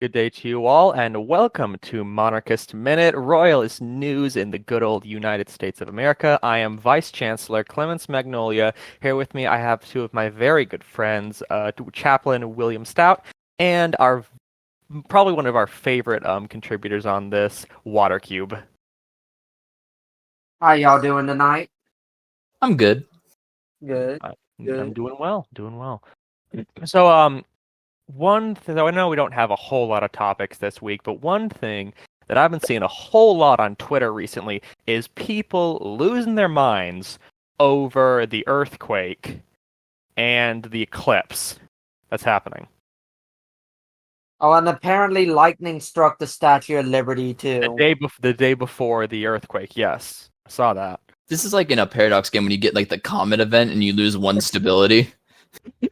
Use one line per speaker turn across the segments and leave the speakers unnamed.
Good day to you all, and welcome to Monarchist Minute, Royalist news in the good old United States of America. I am Vice Chancellor Clemens Magnolia. Here with me, I have two of my very good friends, Chaplain William Stout, and our probably one of our favorite contributors on this, Watercube.
How y'all doing tonight?
I'm good.
Good.
I'm doing well, doing well. So, one thing, I know we don't have a whole lot of topics this week, but one thing that I've been seeing a whole lot on Twitter recently is people losing their minds over the earthquake and the eclipse that's happening.
Oh, and apparently lightning struck the Statue of Liberty too.
The day before the earthquake, yes. I saw that.
This is like in a Paradox game when you get like the comet event and you lose one stability.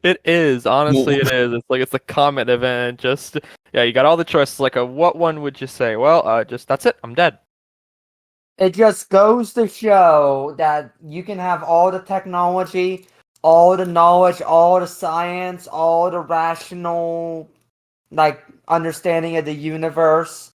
It is, honestly, it is. It's like it's a comet event. You got all the choices. Like, what one would you say? Well, that's it. I'm dead.
It just goes to show that you can have all the technology, all the knowledge, all the science, all the rational, understanding of the universe,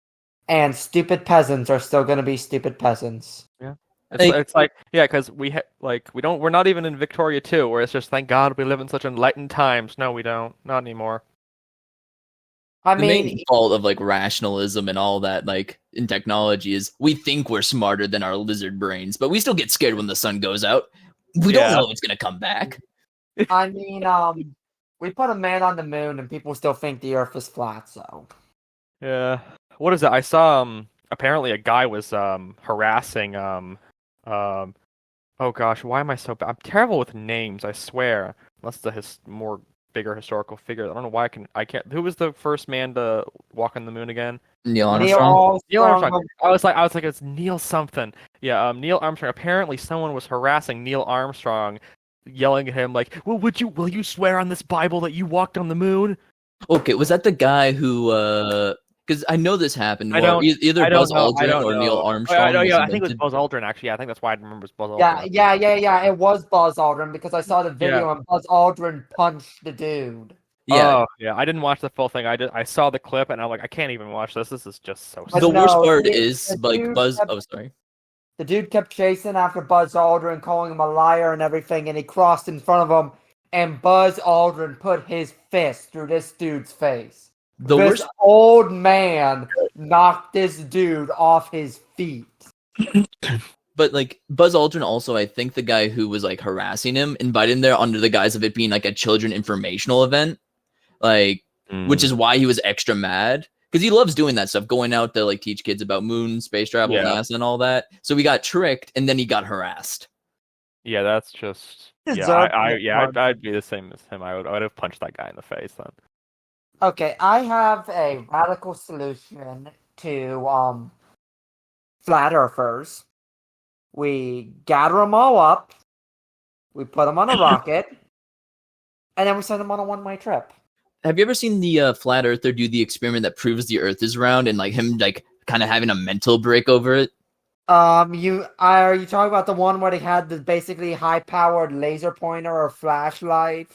and stupid peasants are still gonna be stupid peasants.
Yeah. It's like, yeah, because we're not even in Victoria 2, where it's just, thank God we live in such enlightened times. No, we don't. Not anymore.
The main fault of like rationalism and all that, like in technology, is we think we're smarter than our lizard brains, but we still get scared when the sun goes out. We don't know if it's gonna come back.
I mean, we put a man on the moon and people still think the Earth is flat. So
yeah, what is it? I saw apparently a guy was harassing oh gosh, why am I so bad? I'm terrible with names, I swear. Unless it's a more bigger historical figure. I don't know why I can't. Who was the first man to walk on the moon again?
Neil Armstrong.
Neil Armstrong. I was like, it's Neil something. Yeah, Neil Armstrong. Apparently, someone was harassing Neil Armstrong, yelling at him like, "Well, will you swear on this Bible that you walked on the moon?"
Okay, was that the guy who? Because I know this happened. Either Buzz Aldrin or Neil Armstrong.
I think it was Buzz Aldrin. Actually, I think that's why I remember it was Buzz Aldrin.
Yeah. It was Buzz Aldrin because I saw the video and Buzz Aldrin punched the dude.
Yeah.
Oh, yeah. I didn't watch the full thing. I saw the clip and I'm like, I can't even watch this. This is just so.
The worst part is like Buzz. Sorry.
The dude kept chasing after Buzz Aldrin, calling him a liar and everything, and he crossed in front of him, and Buzz Aldrin put his fist through this dude's face. This old man knocked this dude off his feet.
But like Buzz Aldrin also, I think the guy who was like harassing him invited him there under the guise of it being like a children informational event, which is why he was extra mad, because he loves doing that stuff, going out to like teach kids about moon, space travel, NASA, and all that. So we got tricked, and then he got harassed.
Yeah, that's just I'd be the same as him. I would have punched that guy in the face then.
Okay, I have a radical solution to flat earthers. We gather them all up, we put them on a rocket, and then we send them on a one-way trip.
Have you ever seen the flat earther do the experiment that proves the Earth is round, and like him like kind of having a mental break over it?
Are you talking about the one where they had the basically high-powered laser pointer or flashlight?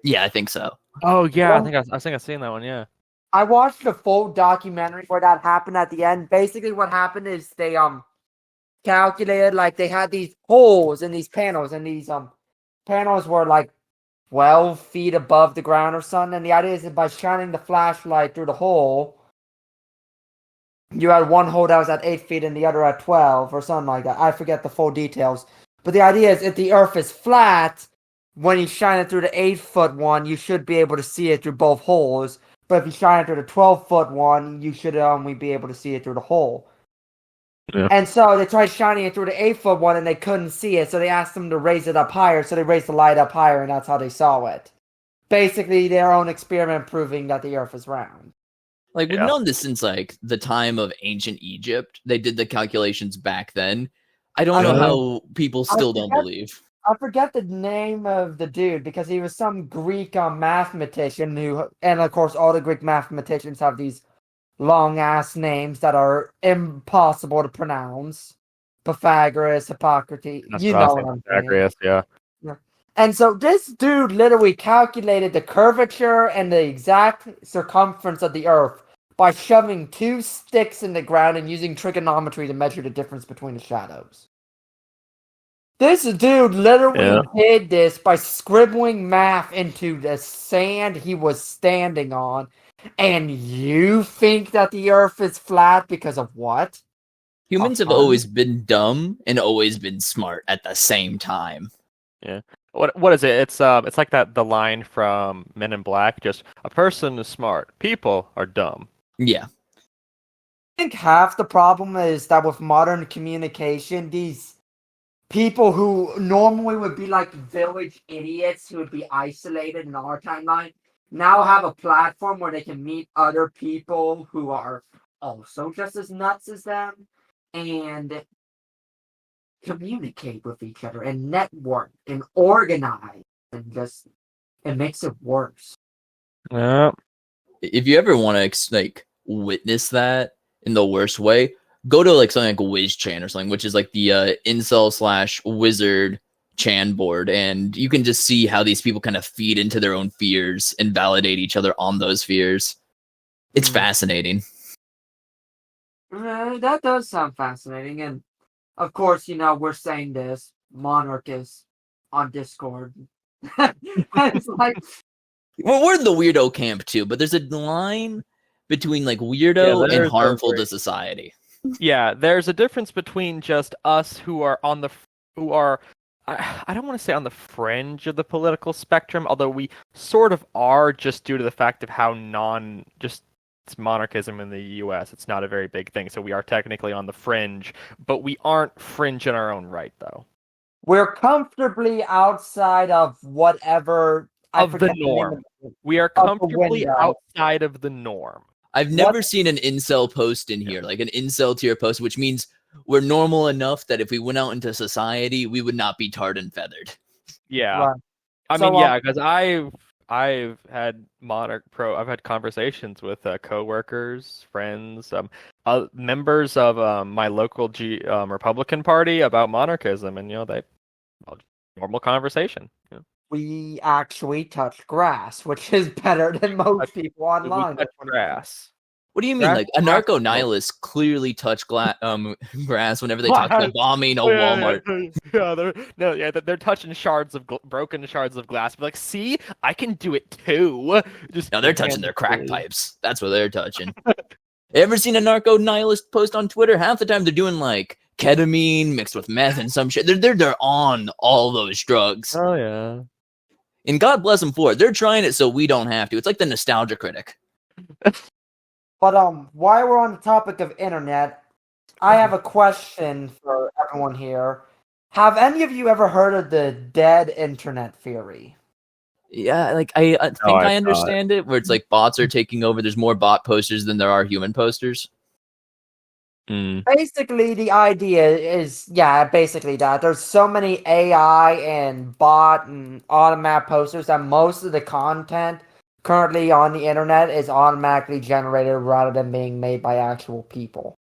Yeah, I think so.
Oh yeah, I think I've seen that one. Yeah,
I watched the full documentary where that happened at the end. Basically, what happened is they calculated, like, they had these holes in these panels, and these panels were like 12 feet above the ground or something. And the idea is that by shining the flashlight through the hole, you had one hole that was at 8 feet and the other at 12 or something like that. I forget the full details, but the idea is if the Earth is flat, when you shine it through the 8-foot one, you should be able to see it through both holes. But if you shine it through the 12-foot one, you should only be able to see it through the hole. Yeah. And so they tried shining it through the 8-foot one, and they couldn't see it. So they asked them to raise it up higher. So they raised the light up higher, and that's how they saw it. Basically, their own experiment proving that the Earth is round.
Like, we've known this since like the time of ancient Egypt. They did the calculations back then. I don't know how people still don't believe.
I forget the name of the dude because he was some Greek mathematician and of course all the Greek mathematicians have these long ass names that are impossible to pronounce. Pythagoras, Hippocrates, you know what I'm saying.
Pythagoras, yeah.
And so this dude literally calculated the curvature and the exact circumference of the Earth by shoving 2 sticks in the ground and using trigonometry to measure the difference between the shadows. This dude literally did this by scribbling math into the sand he was standing on. And you think that the Earth is flat because of what?
Humans have always been dumb and always been smart at the same time.
Yeah. What is it? It's like the line from Men in Black. Just a person is smart. People are dumb.
Yeah.
I think half the problem is that with modern communication, these people who normally would be like village idiots who would be isolated in our timeline now have a platform where they can meet other people who are also just as nuts as them and communicate with each other and network and organize, and just it makes it worse.
Yeah.
If you ever want to like witness that in the worst way, go to like something like WizChan or something, which is like the incel/wizard Chan board, and you can just see how these people kind of feed into their own fears and validate each other on those fears. It's fascinating.
That does sound fascinating, and of course, we're saying this monarchist on Discord. It's like,
well, we're in the weirdo camp too, but there's a line between like weirdo and harmful to society.
Yeah, there's a difference between just us who are I don't want to say on the fringe of the political spectrum, although we sort of are just due to the fact of how it's monarchism in the US. It's not a very big thing, so we are technically on the fringe, but we aren't fringe in our own right, though.
We're comfortably outside of whatever
of the norm. We are comfortably outside of the norm.
I've never seen an incel post in here, like an incel tier post, which means we're normal enough that if we went out into society, we would not be tarred and feathered.
Yeah. Right. I mean, yeah, because I've had I've had conversations with coworkers, friends, members of my local Republican Party about monarchism, and normal conversation. You know.
We actually touch grass, which is better than most people online.
We touch grass.
What do you mean? Like anarcho-nihilists clearly touch grass whenever they talk about bombing a Walmart.
They're touching broken shards of glass. But like, see, I can do it too.
No, they're touching their crack pipes. That's what they're touching. Ever seen a narco-nihilist post on Twitter? Half the time they're doing like ketamine mixed with meth and some shit. They're on all those drugs.
Oh yeah.
And God bless them for it. They're trying it so we don't have to. It's like the nostalgia critic.
But while we're on the topic of internet, I have a question for everyone here. Have any of you ever heard of the dead internet theory?
Yeah, like I think I understand it, where it's like bots are taking over. There's more bot posters than there are human posters.
Basically, the idea is, basically that. There's so many AI and bot and automatic posters that most of the content currently on the internet is automatically generated rather than being made by actual people.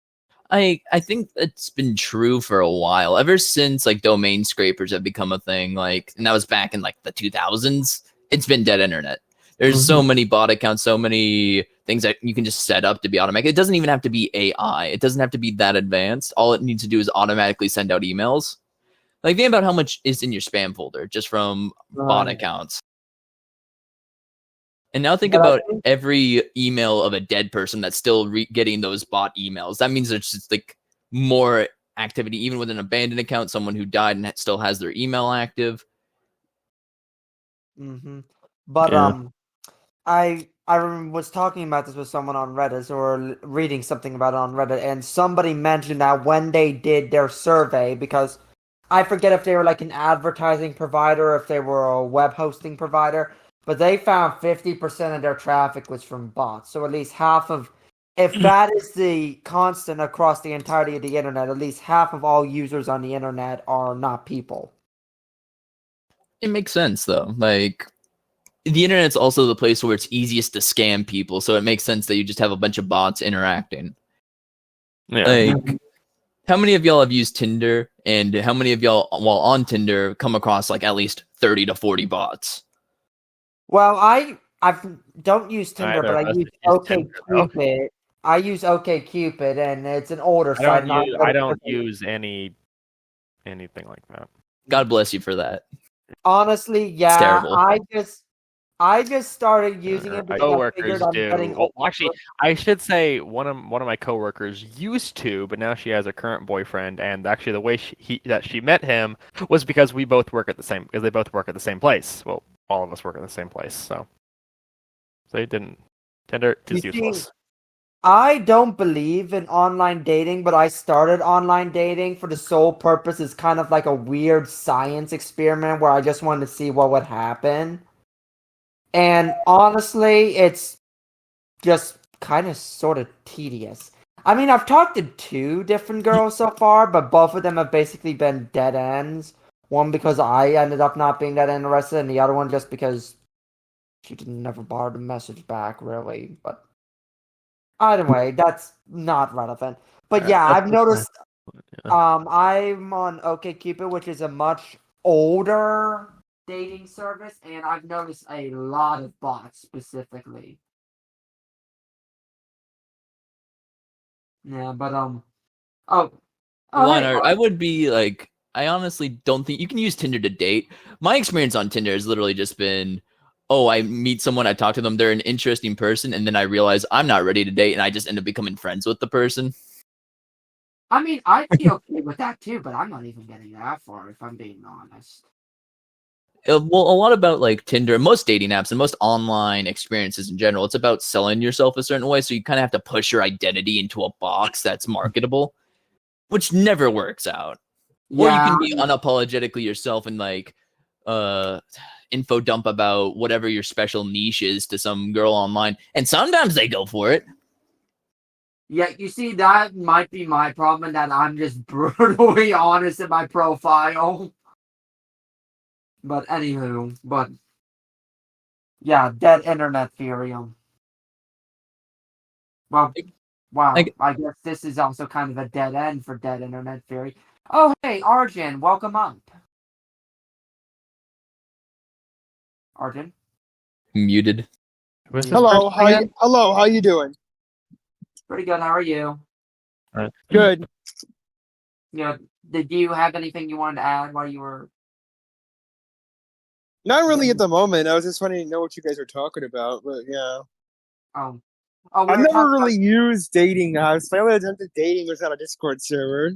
I think it's been true for a while, ever since like domain scrapers have become a thing. Like, and that was back in like the 2000s. It's been dead internet. There's so many bot accounts, so many things that you can just set up to be automatic. It doesn't even have to be AI. It doesn't have to be that advanced. All it needs to do is automatically send out emails. Like, think about how much is in your spam folder just from bot accounts. And now think about every email of a dead person that's still getting those bot emails. That means there's just like more activity, even with an abandoned account, someone who died and still has their email active.
But I was talking about this with someone on Reddit, or reading something about it on Reddit, and somebody mentioned that when they did their survey, because I forget if they were like an advertising provider or if they were a web hosting provider, but they found 50% of their traffic was from bots. So at least half of, if that is the constant across the entirety of the internet, at least half of all users on the internet are not people.
It makes sense, though. Like, the internet's also the place where it's easiest to scam people, so it makes sense that you just have a bunch of bots interacting.
Yeah.
Like, How many of y'all have used Tinder, and how many of y'all, while on Tinder, come across like at least 30 to 40 bots?
Well, I don't use Tinder,
Neither
but I
of us
use
use Tinder, though.
OkCupid. I use OkCupid, and it's an older
I
site.
don't
Not
use
really
I don't
good.
use anything like that.
God bless you for that.
Honestly,
It's
yeah.
terrible.
I just started using it because I figured
Coworkers
I'm getting
do. Well,
older.
actually, I should say one of my coworkers used to, but now she has a current boyfriend, and actually the way she met him was because we both work at the same because they both work at the same place. Well, all of us work at the same place, so they didn't. Tinder
You
is
see,
useless.
I don't believe in online dating, but I started online dating for the sole purpose. It's kind of like a weird science experiment where I just wanted to see what would happen. And honestly, it's just kind of sort of tedious. I mean, I've talked to two different girls so far, but both of them have basically been dead ends. One because I ended up not being that interested, and the other one just because she didn't never bother to message back, really. But either way, that's not relevant. But yeah,
That's
I've
just my
noticed.
yeah.
I'm on OkCupid, which is a much older dating service, and I've noticed a lot of bots specifically. Yeah, but oh, oh, hey,
Leonard, I would be like, I honestly don't think you can use Tinder to date. My experience on Tinder has literally just been, oh, I meet someone, I talk to them, they're an interesting person, and then I realize I'm not ready to date, and I just end up becoming friends with the person.
I mean, I'd be okay with that too, but I'm not even getting that far if I'm being honest.
Well, a lot about like Tinder, most dating apps, and most online experiences in general, it's about selling yourself a certain way. So you kind of have to push your identity into a box that's marketable, which never works out. Or you
Yeah,
can be unapologetically yourself and like uh info dump about whatever your special niche is to some girl online, and sometimes they go for it.
yeah. You see, that might be my problem, that I'm just brutally honest in my profile. But anywho, but yeah, dead internet theory. Well, wow.
Like,
I guess this is also kind of a dead end for dead internet theory. Oh, hey, Arjun, welcome up. Arjun,
muted.
Who is this
Hello,
person again?
how you doing?
pretty good. How are you?
Good.
Did you have anything you wanted to add while you were?
Not really at the moment. I was just wanting to know what you guys were talking about, but yeah.
Um, oh, we
I've
were
never
talking about.
really used dating apps. My only attempt at dating was on a Discord server.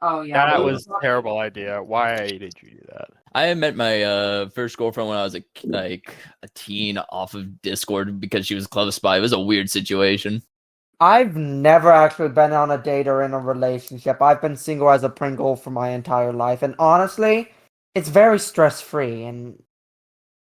Oh yeah,
That
we were
was a
talking.
terrible idea. Why did you do that?
I met my first girlfriend when I was a teen off of Discord because she was close by. It was a weird situation.
I've never actually been on a date or in a relationship. I've been single as a Pringle for my entire life, and honestly, it's very stress free. And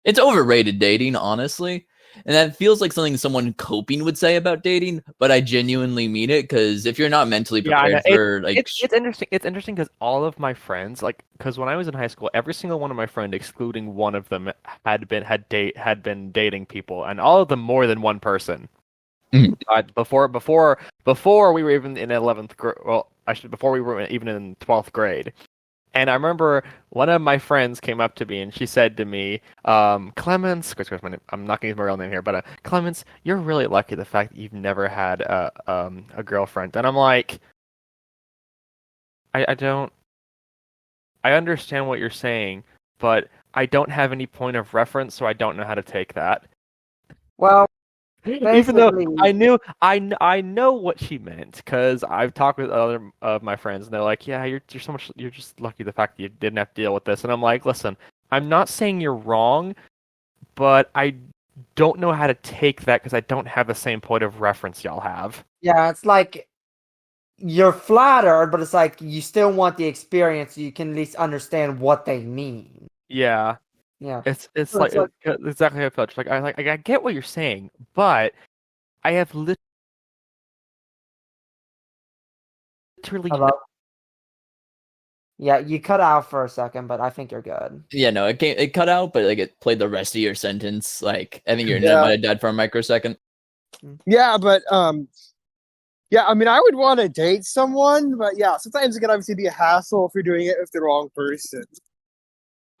It's overrated dating, honestly. And that feels like something someone coping would say about dating, but I genuinely mean it because if you're not mentally
Yeah, I know.
prepared for
It's interesting. It's interesting because all of my friends, like, because when I was in high school, every single one of my friends, excluding one of them, had been dating people, and all of them more than one person.
Mhm.
Before we were even in 11th grade. Well, actually, before we were even in 12th grade. And I remember one of my friends came up to me and she said to me, Clemens, of course, I'm not going to use my real name here, but Clemens, you're really lucky the fact that you've never had a girlfriend. And I'm like, I don't, I understand what you're saying, but I don't have any point of reference, so I don't know how to take that.
well,
Even though
basically,
I know what she meant because I've talked with other of my friends and they're like, yeah, you're just lucky the fact that you didn't have to deal with this. And I'm like, listen, I'm not saying you're wrong, but I don't know how to take that because I don't have the same point of reference y'all have.
yeah, it's like you're flattered, but it's like you still want the experience so you can at least understand what they mean.
Yeah,
Yeah.
it's
So
like
it's like,
exactly how I felt. I get what you're saying, but I have literally
hello? Yeah, you cut out for a second, but I think you're good.
Yeah, no, it cut out, but like it played the rest of your sentence. Like I think your internet
Yeah.
might have died for a microsecond.
Yeah, but Yeah, I mean, I would want to date someone, but yeah, sometimes it can obviously be a hassle if you're doing it with the wrong person.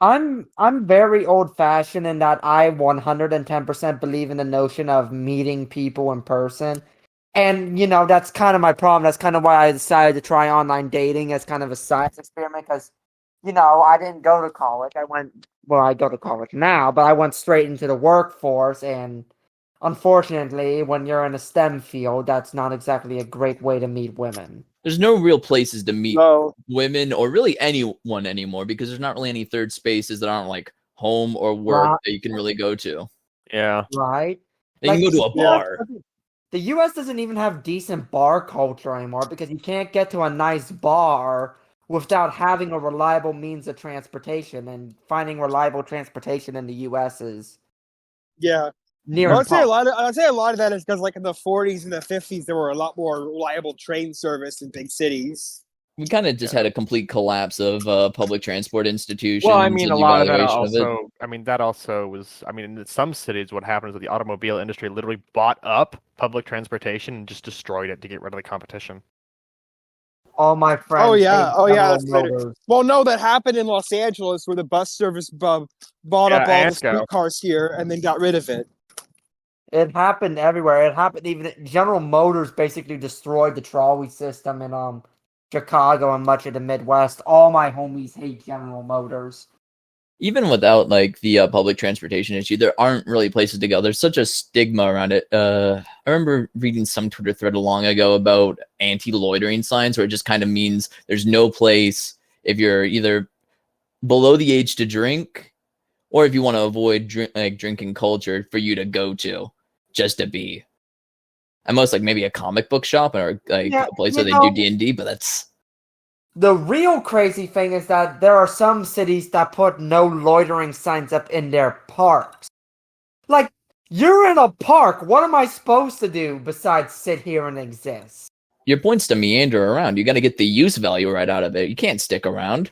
I'm very old fashioned in that I 110% believe in the notion of meeting people in person. And that's kind of my problem. That's kind of why I decided to try online dating as kind of a science experiment because I didn't go to college. I go to college now, but I went straight into the workforce and unfortunately, when you're in a STEM field, that's not exactly a great way to meet women.
There's no real places to meet
No,
women or really anyone anymore because there's not really any third spaces that aren't like home or work
Right.
that you can really go to.
Yeah.
Right?
And you can go to a bar.
The US doesn't even have decent bar culture anymore because you can't get to a nice bar without having a reliable means of transportation, and finding reliable transportation in the US is
yeah.
near
I would say a
impossible.
lot of I would say a lot of that is because like in the 40s and the 50s there were a lot more reliable train service in big cities.
We kind of just had a complete collapse of public transport institutions
Well, I mean,
and
a lot of that
evaluation of it.
also, I mean, that also was, I mean, in some cities, what happened is that the automobile industry literally bought up public transportation and just destroyed it to get rid of the competition.
All my friends
Oh yeah,
hate
oh yeah.
General
That's later.
Motors.
Well, no, that happened in Los Angeles where the bus service bought
Yeah,
up all the
Anco.
streetcars here and then got rid of it.
It happened everywhere. It happened even General Motors basically destroyed the trolley system in Chicago and much of the Midwest. All my homies hate General Motors.
Even without like the public transportation issue, there aren't really places to go. There's such a stigma around it. I remember reading some Twitter thread long ago about anti-loitering signs, where it just kind of means there's no place if you're either below the age to drink, or if you want to avoid drinking culture, for you to go to just to be. At most, like maybe a comic book shop or like
Yeah,
a place
you
where they
know-
do D&D, but that's
The real crazy thing is that there are some cities that put no loitering signs up in their parks. Like, you're in a park. What am I supposed to do besides sit here and exist?
your point's to meander around. You got to get the use value right out of it. You can't stick around.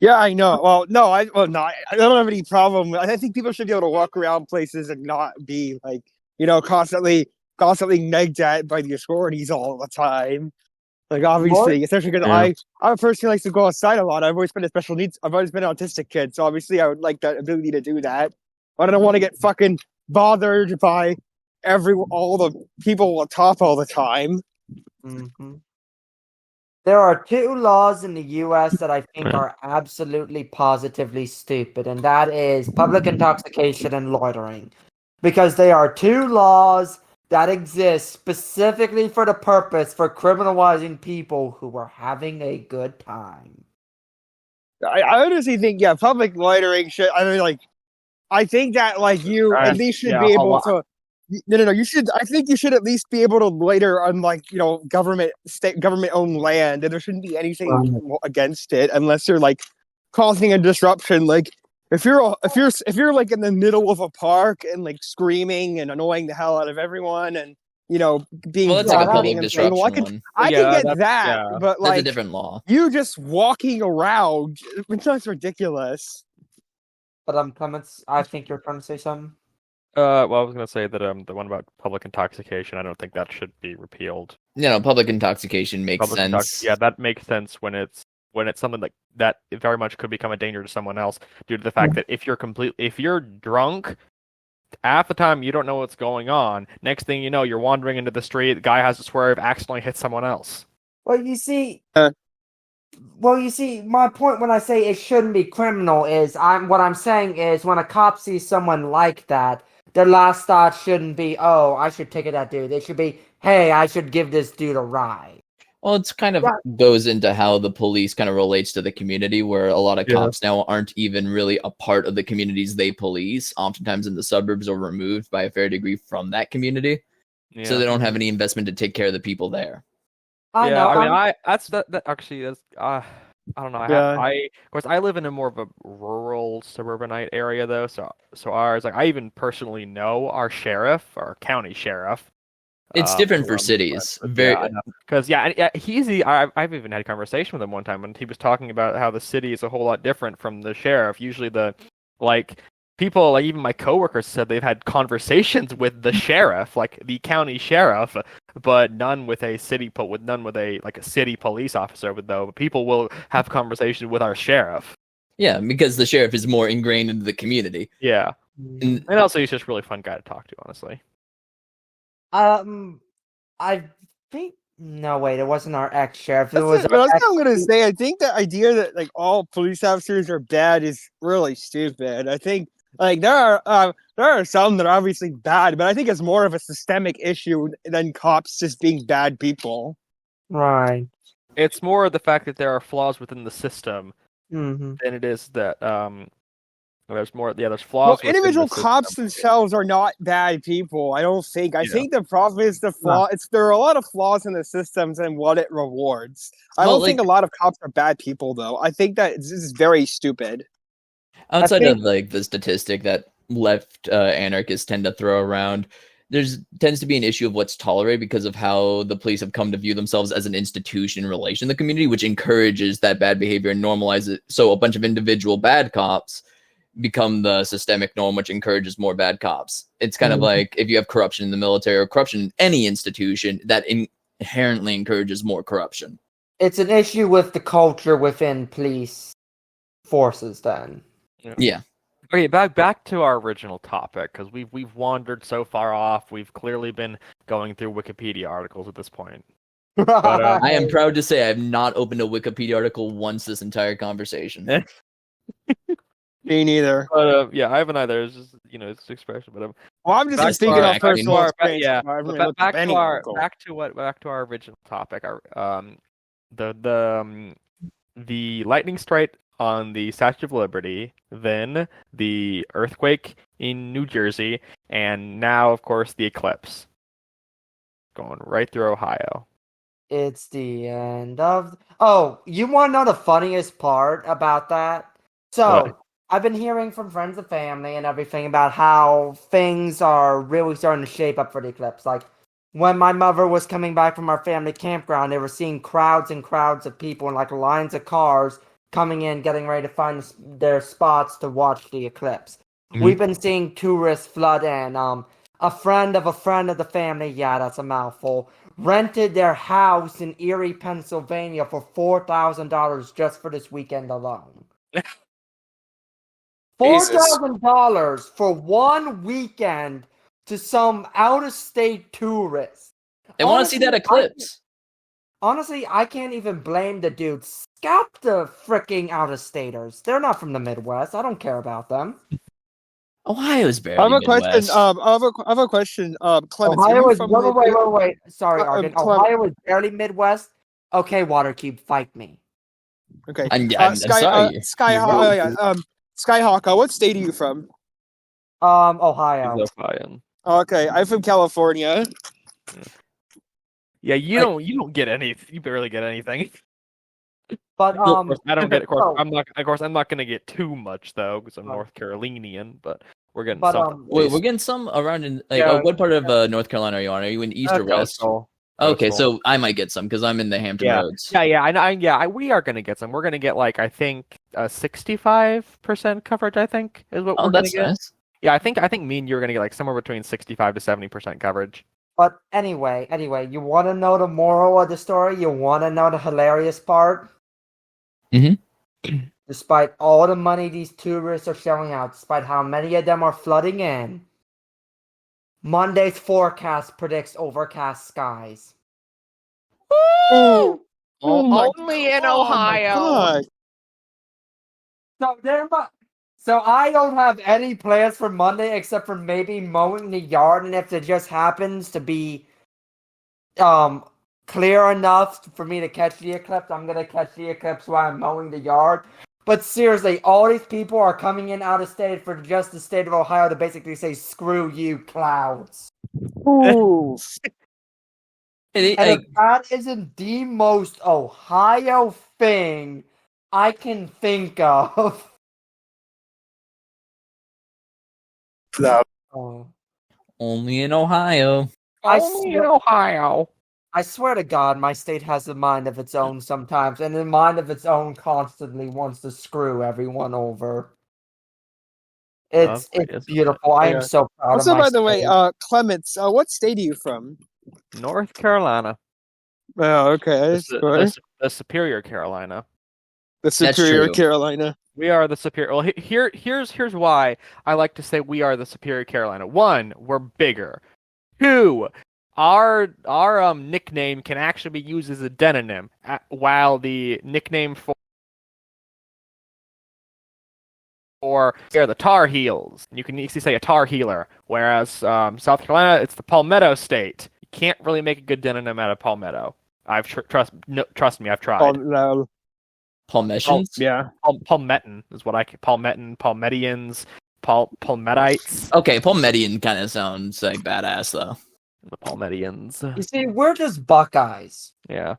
Yeah, I know. Well, no, I don't have any problem. I think people should be able to walk around places and not be like, constantly negged at by the authorities all the time. Like obviously, especially because
Yeah.
I'm a person who likes to go outside a lot. I've always been a special needs. I've always been an autistic kid, so obviously I would like the ability to do that. But I don't want to get fucking bothered by all the people on top all the time.
Mm-hmm. There are two laws in the US that I think
Yeah.
are absolutely positively stupid, and that is public intoxication and loitering. Because they are two laws that exist specifically for the purpose for criminalizing people who were having a good time.
I honestly think, yeah, public loitering should. I mean, like, I think that like you at least should be able to. No. You should. I think you should at least be able to loiter on like government owned land, and there shouldn't be anything against it unless you're like causing a disruption. Like if you're like in the middle of a park and like screaming and annoying the hell out of everyone and being
Well, that's like a public
being unstable,
disruption one.
I
Yeah,
can get that, but
That's
like
a different law.
you just walking around, it's ridiculous.
But I think you're trying to say something.
Well, I was gonna say that the one about public intoxication, I don't think that should be repealed.
Public intoxication makes sense.
Yeah, that makes sense when it's something like that. It very much could become a danger to someone else due to the fact that if you're drunk, half the time you don't know what's going on. Next thing you know, you're wandering into the street. The guy has to swerve, accidentally hits someone else.
Well, you see, my point when I say it shouldn't be criminal is what I'm saying is when a cop sees someone like that, their last thought shouldn't be, "Oh, I should ticket that dude." It should be, "Hey, I should give this dude a ride."
Well, it's kind of goes into how the police kind of relates to the community, where a lot of cops now aren't even really a part of the communities they police. Oftentimes in the suburbs are removed by a fair degree from that community. So they don't have any investment to take care of the people there.
I know.
I mean, I don't know. Of course, I live in a more of a rural suburbanite area though, so ours, like, I even personally know our sheriff, our county sheriff.
It's different for cities.
Because I've even had a conversation with him one time when he was talking about how the city is a whole lot different from the sheriff. Usually people, like even my coworkers, said they've had conversations with the sheriff, like the county sheriff, but none with a none with a like a city police officer. But though people will have conversations with our sheriff.
Yeah, because the sheriff is more ingrained into the community.
Yeah,
And
and also he's just a really fun guy to talk to, honestly.
I think no wait, it wasn't our ex-sheriff. It was
But that's what I'm gonna say. I think the idea that like all police officers are bad is really stupid. I think like there are some that are obviously bad, but I think it's more of a systemic issue than cops just being bad people.
right.
It's more the fact that there are flaws within the system
Mm-hmm.
than it is that there's flaws within
Individual
the
cops
system.
themselves are not bad people. I don't think. I
Yeah.
think the problem is the flaw. There are a lot of flaws in the systems and what it rewards. I don't think a lot of cops are bad people, though. I think that this is very stupid.
outside of like the statistic that left anarchists tend to throw around, tends to be an issue of what's tolerated because of how the police have come to view themselves as an institution in relation to the community, which encourages that bad behavior and normalizes it. So a bunch of individual bad cops become the systemic norm, which encourages more bad cops. It's kind of like if you have corruption in the military or corruption in any institution, that inherently encourages more corruption.
It's an issue with the culture within police forces. Then,
Yeah.
Okay, back to our original topic, because we've wandered so far off. We've clearly been going through Wikipedia articles at this point. But,
I am proud to say I have not opened a Wikipedia article once this entire conversation.
Me neither.
But yeah, I haven't either. It's just it's expression. But
Well, I'm just
back
speaking
to
of personal experience.
yeah.
I haven't
But
looked up any article.
back to our original topic. The lightning strike on the Statue of Liberty, then the earthquake in New Jersey, and now, of course, the eclipse going right through Ohio.
it's the end of. Oh, you want to know the funniest part about that? So,
What?
I've been hearing from friends and family and everything about how things are really starting to shape up for the eclipse. Like, when my mother was coming back from our family campground, they were seeing crowds and crowds of people and like lines of cars coming in, getting ready to find their spots to watch the eclipse.
Mhm.
We've been seeing tourists flood in. A friend of the family, yeah, that's a mouthful, rented their house in Erie, Pennsylvania for $4,000 just for this weekend alone. $4,000 for 1 weekend to some out-of-state tourists.
They want to see that eclipse.
Honestly, I can't even blame the dudes. Scalp the freaking out-of-staters. They're not from the Midwest. I don't care about them.
Ohio's barely
I have a
Midwest.
question. I have a question. Clemens,
Ohio is wait. Sorry,
Uh,
Arden.
Clem-
Ohio is barely Midwest. Okay, Watercube, fight me.
Okay.
I'm
Sky,
sorry.
Skyhawk, what state are you from?
Ohio.
He's Ohio.
Okay, I'm from California.
Yeah, you don't get any. You barely get anything.
But
Of course, I don't get. Of course,
oh.
I'm not gonna get too much though, because I'm North Carolinian. But we're getting
But,
something.
Wait, we're getting some around in like.
Yeah.
What part of North Carolina are you on? Are you in East or West?
Coastal.
Okay,
Coastal.
so I might get some because I'm in the Hampton Roads.
Yeah. We are gonna get some. We're gonna get like I think 65% coverage. I think is what we're gonna
That's
get.
nice.
Yeah, I think me and you are gonna get like somewhere between 65 to 70% coverage.
But anyway, you want to know the moral of the story? You want to know the hilarious part?
Mm-hmm.
Despite all the money these tourists are shelling out, despite how many of them are flooding in, Monday's forecast predicts overcast skies.
Oh,
Only in Ohio.
So I don't have any plans for Monday except for maybe mowing the yard, and if it just happens to be clear enough for me to catch the eclipse, I'm gonna catch the eclipse while I'm mowing the yard. But seriously, all these people are coming in out of state for just the state of Ohio to basically say, "Screw you, clouds."
Ooh.
And if that isn't the most Ohio thing I can think of. Oh.
Only in Ohio.
Ohio.
I swear to God, my state has a mind of its own sometimes, and a mind of its own constantly wants to screw everyone over. It's beautiful. I am so proud
also,
of my
by the way,
state.
Clements, what state are you from?
North Carolina.
Oh, okay.
The Superior Carolina.
The Superior Carolina.
We are the Superior. Well, here's why I like to say we are the Superior Carolina. One, we're bigger. Two, our nickname can actually be used as a demonym, while the nickname for they're the Tar Heels. You can easily say a Tar Healer, whereas South Carolina, it's the Palmetto State. You can't really make a good demonym out of Palmetto. Trust me, I've tried.
Palmetians?
Yeah.
Palmettan is what Palmettan, Palmettians, Palmettites.
Okay, Palmettian kind of sounds like badass though.
The Palmettians.
You see, we're just Buckeyes.
Yeah.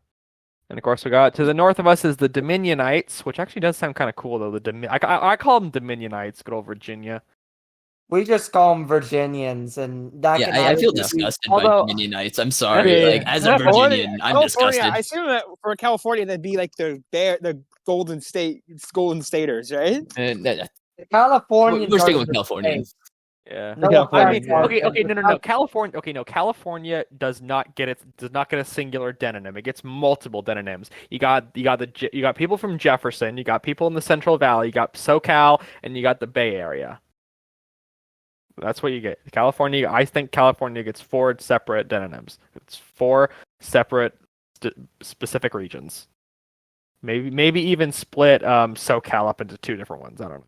And of course, we got to the north of us is the Dominionites, which actually does sound kind of cool though. I call them Dominionites, good old Virginia.
We just call them Virginians, and that
I feel disgusted by Dominionites. I'm sorry, as a Virginian, I'm disgusted.
I assume that for California, that'd be like the Golden Staters, right?
California.
We're sticking with Californians.
Yeah.
No,
no. California does not get a singular demonym. It gets multiple demonyms. You got people from Jefferson. You got people in the Central Valley. You got SoCal, and you got the Bay Area. That's what you get. California. I think California gets 4 separate demonyms. It's 4 separate specific regions. Maybe even split SoCal up into 2 different ones. I don't know.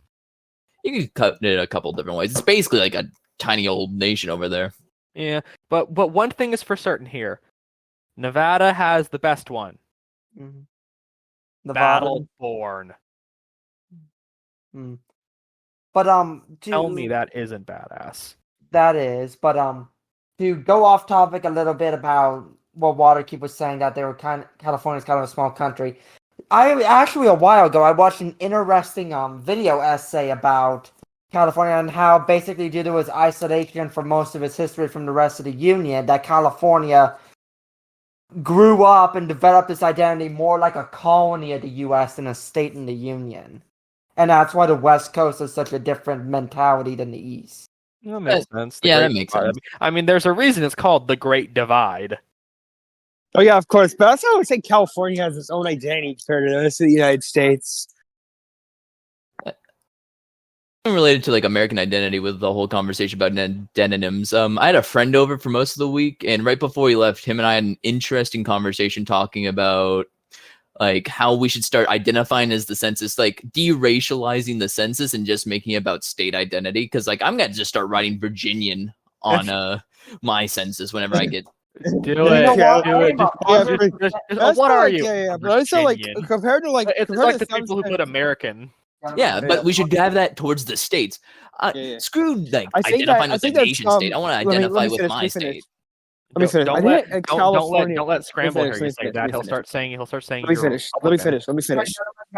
You can cut it a couple different ways. It's basically like a tiny old nation over there.
Yeah, but one thing is for certain here. Nevada has the best one.
Mm-hmm.
Battleborn.
Mm. But
tell me that isn't badass.
That is, but to go off topic a little bit about what Waterkeep was saying, that California's kind of a small country. A while ago, I watched an interesting video essay about California and how basically due to its isolation for most of its history from the rest of the Union, that California grew up and developed its identity more like a colony of the U.S. than a state in the Union. And that's why the West Coast is such a different mentality than the East.
That makes sense.
That makes sense.
I mean, there's a reason it's called the Great Divide.
Oh yeah, of course. But that's how I would say California has its own identity compared to the rest of the United States.
Related to like American identity with the whole conversation about denonyms. I had a friend over for most of the week, and right before he left, him and I had an interesting conversation talking about like how we should start identifying as the census, like deracializing the census and just making it about state identity. Because like I'm gonna just start writing Virginian on my census whenever I get.
Do it. What are you?
Yeah, but it's like compared to like
it's like the people who put American.
Yeah, but we should have that towards the states. Screw like identifying with the nation state. I want to identify with my state.
Let me finish.
Don't let Scramble hear you say that. He'll start saying.
Let me finish.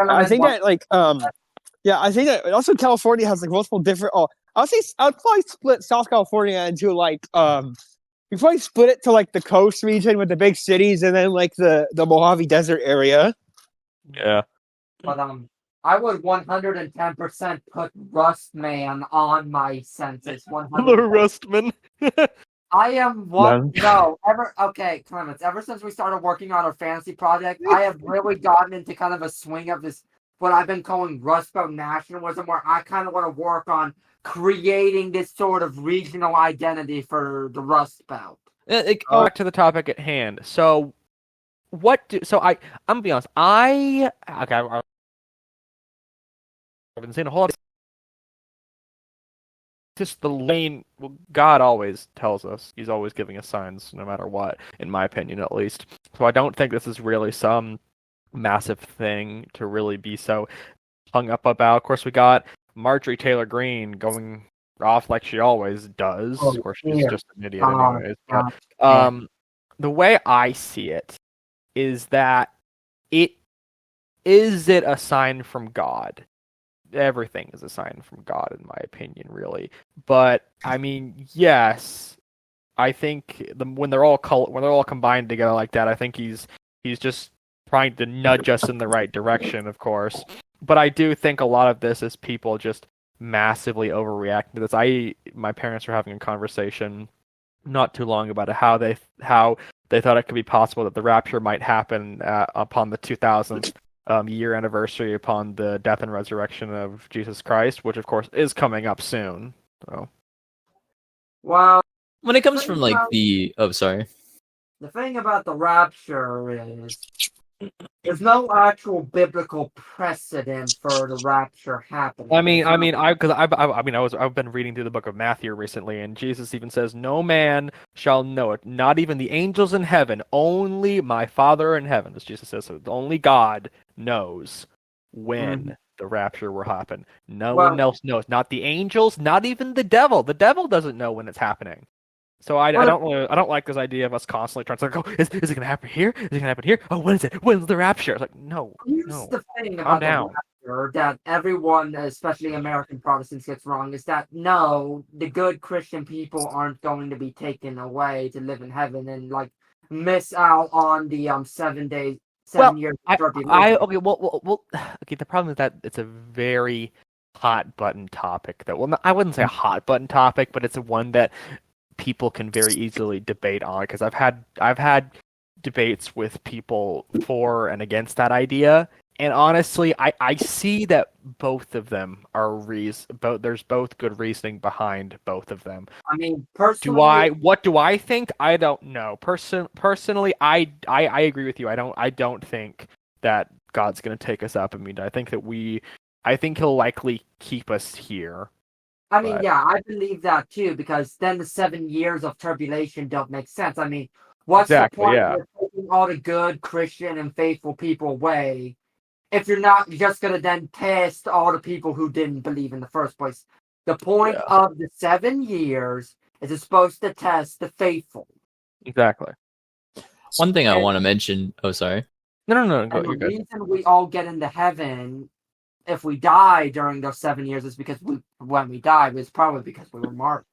I think that like I think that also California has like multiple different. I'd probably split South California into like you probably split it to like the coast region with the big cities, and then like the Mojave Desert area.
Yeah.
But I would 110% put Rustman on my census. 100%.
Hello, Rustman.
I am one. No, Clements. Ever since we started working on our fantasy project, I have really gotten into kind of a swing of this, what I've been calling Rust Belt nationalism, where I kind of want to work on creating this sort of regional identity for the Rust Belt.
Back to the topic at hand. So, I'm gonna be honest. I've been seeing a whole lot. Just the lane. Well, God always tells us. He's always giving us signs, no matter what. In my opinion, at least. So I don't think this is really some massive thing to really be so hung up about. Of course, we got Marjorie Taylor Greene going off like she always does. Of course, she's just an idiot anyways. But, the way I see it is that it a sign from God? Everything is a sign from God, in my opinion, really. But I mean, yes, I think when they're all combined together like that, I think he's just trying to nudge us in the right direction, of course. But I do think a lot of this is people just massively overreacting to this. My parents were having a conversation not too long about how they thought it could be possible that the rapture might happen upon the 2000th year anniversary upon the death and resurrection of Jesus Christ, which of course is coming up soon. So,
Well,
when it comes from like sorry.
the thing about the rapture is there's no actual biblical precedent for the rapture happening.
I've been reading through the book of Matthew recently, and Jesus even says, "No man shall know it, not even the angels in heaven, only my Father in heaven," as Jesus says. So only God knows when the rapture will happen. No one else knows, not the angels, not even the devil. The devil doesn't know when it's happening. So I don't like this idea of us constantly trying to go, is it going to happen here? Is it going to happen here? Oh, when is it? When's the rapture? It's like, no.
Here's the thing about the rapture that everyone, especially American Protestants, gets wrong is that no, the good Christian people aren't going to be taken away to live in heaven and like miss out on the 7 years.
Okay. The problem is that it's a very hot button topic. I wouldn't say a hot button topic, but it's one that people can very easily debate on, because I've had debates with people for and against that idea, and honestly, I see that both of them are there's both good reasoning behind both of them.
I mean, personally,
what do I think? I don't know. Personally, I agree with you. I don't think that God's going to take us up. I mean, I think he'll likely keep us here.
I mean, yeah, I believe that too, because then the 7 years of tribulation don't make sense. I mean, what's the point of taking all the good Christian and faithful people away if you're not just going to then test all the people who didn't believe in the first place? The point of the 7 years is it's supposed to test the faithful.
Exactly.
One thing I want to mention. Oh, sorry.
No.
Go, the reason we all get into heaven if we die during those 7 years is because when we died, it's probably because we were martyred.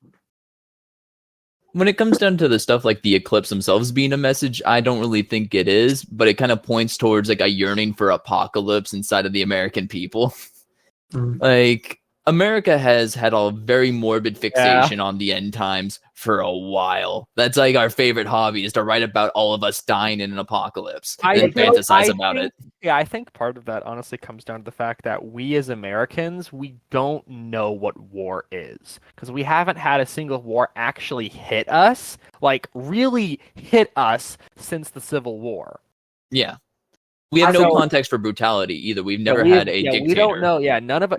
When it comes down to the stuff like the eclipse themselves being a message, I don't really think it is, but it kind of points towards like a yearning for apocalypse inside of the American people. Like, America has had a very morbid fixation on the end times for a while. That's like our favorite hobby, is to write about all of us dying in an apocalypse and fantasize about it.
Yeah, I think part of that honestly comes down to the fact that we as Americans, we don't know what war is, because we haven't had a single war actually hit us, like really hit us, since the Civil War.
Yeah. We have no context for brutality either. We've never had a dictator.
We don't know. Yeah, none of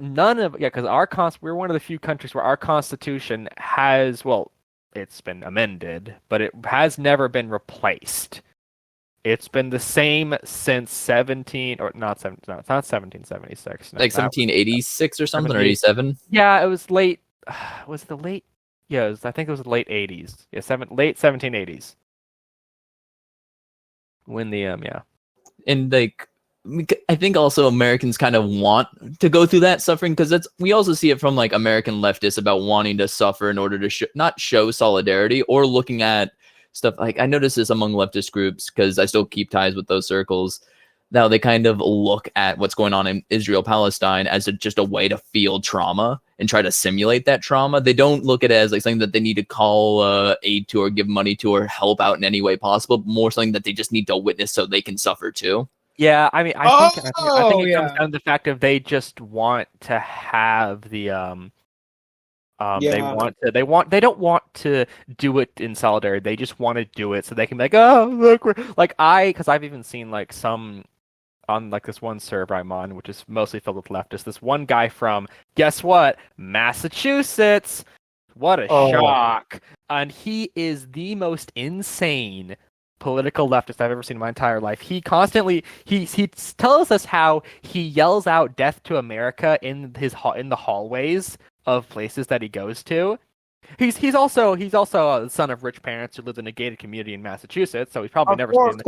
because we're one of the few countries where our Constitution has, it's been amended, but it has never been replaced. It's been the same since 1776.
No, like 1786 or something, or 87.
Yeah, it was late. Was the late? Yeah, I think it was the late 80s. Yeah, late 1780s. When the
And like, I think also Americans kind of want to go through that suffering, because we also see it from like American leftists about wanting to suffer in order to not show solidarity, or looking at stuff like, I notice this among leftist groups because I still keep ties with those circles. Now they kind of look at what's going on in Israel-Palestine as just a way to feel trauma and try to simulate that trauma. They don't look at it as like something that they need to call aid to or give money to or help out in any way possible. More something that they just need to witness so they can suffer too.
Yeah, I mean, I think it comes down to the fact of they just want to have the they don't want to do it in solidarity. They just want to do it so they can be like, oh, look, because I've even seen like some on like this one server I'm on, which is mostly filled with leftists. This one guy from, guess what, Massachusetts. What a shock! And he is the most insane political leftist I've ever seen in my entire life. He constantly he tells us how he yells out "Death to America" in the hallways of places that he goes to. He's also the son of rich parents who live in a gated community in Massachusetts, so he's probably never seen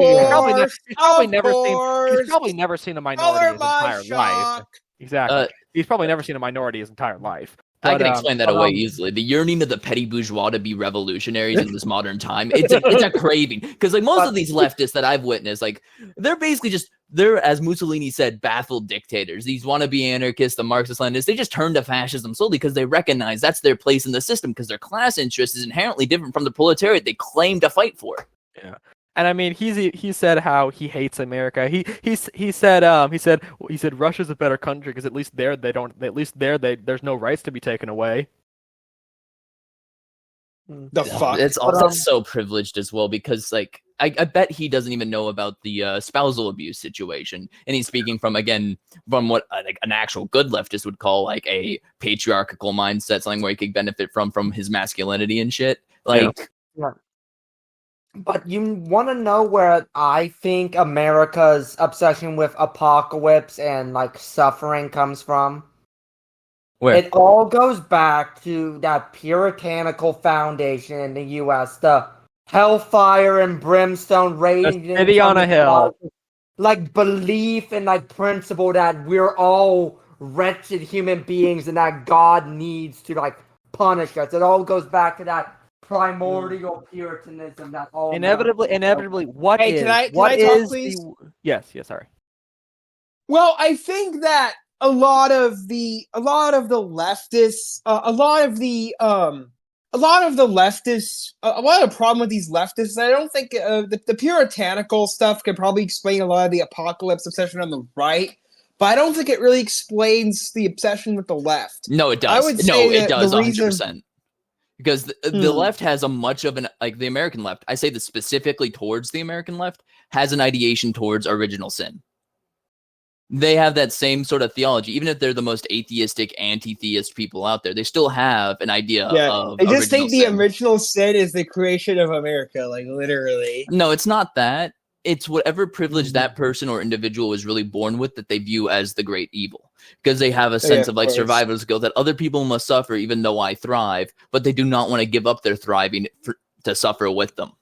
a minority his entire life. Exactly. He's probably never seen a minority his entire life.
I can explain that away easily. The yearning of the petty bourgeois to be revolutionaries in this modern time, it's a craving. Because like most of these leftists that I've witnessed, like they're basically just they're, as Mussolini said, baffled dictators. These wannabe anarchists, the Marxist-Leninists, they just turn to fascism solely because they recognize that's their place in the system, because their class interest is inherently different from the proletariat they claim to fight for.
Yeah. And I mean, he said how he hates America. He said Russia's a better country because at least there there's no rights to be taken away.
The fuck?
It's also so privileged as well, because like I bet he doesn't even know about the spousal abuse situation, and he's speaking from what like an actual good leftist would call like a patriarchal mindset, something where he could benefit from his masculinity and shit. Like,
yeah. But you want to know where I think America's obsession with apocalypse and like suffering comes from?
where?
It all goes back to that puritanical foundation in the U.S., the hellfire and brimstone raging
city on a hill.
Like belief and like principle that we're all wretched human beings and that God needs to like punish us. It all goes back to that primordial puritanism that all
inevitably what
Hey,
is
can I
what
talk,
is
please?
yes, sorry.
Well, I think that a lot of the leftists, a lot of the problem with these leftists, I don't think the puritanical stuff could probably explain a lot of the apocalypse obsession on the right, but I don't think it really explains the obsession with the left.
No, it does.
I would say
it does
100%.
Because the left has a much of an, like the American left, I say this specifically towards the American left, has an ideation towards original sin. They have that same sort of theology, even if they're the most atheistic, anti-theist people out there. They still have an idea of
they just think the
sin.
original sin is the creation of America, like literally.
No, it's not that. It's whatever privilege that person or individual was really born with that they view as the great evil, because they have a sense of like survival skill that other people must suffer even though I thrive, but they do not want to give up their thriving to suffer with them.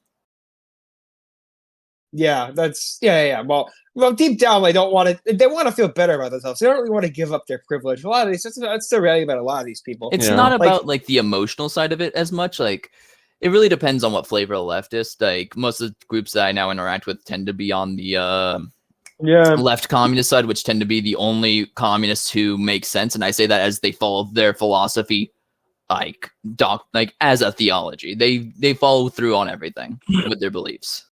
Yeah, that's yeah. Well, deep down, they don't want to. They want to feel better about themselves. They don't really want to give up their privilege. A lot of these, that's the reality about a lot of these people.
It's not about like the emotional side of it as much. Like, it really depends on what flavor of leftist. Like, most of the groups that I now interact with tend to be on the left communist side, which tend to be the only communists who make sense. And I say that as they follow their philosophy, like as a theology. They follow through on everything with their beliefs.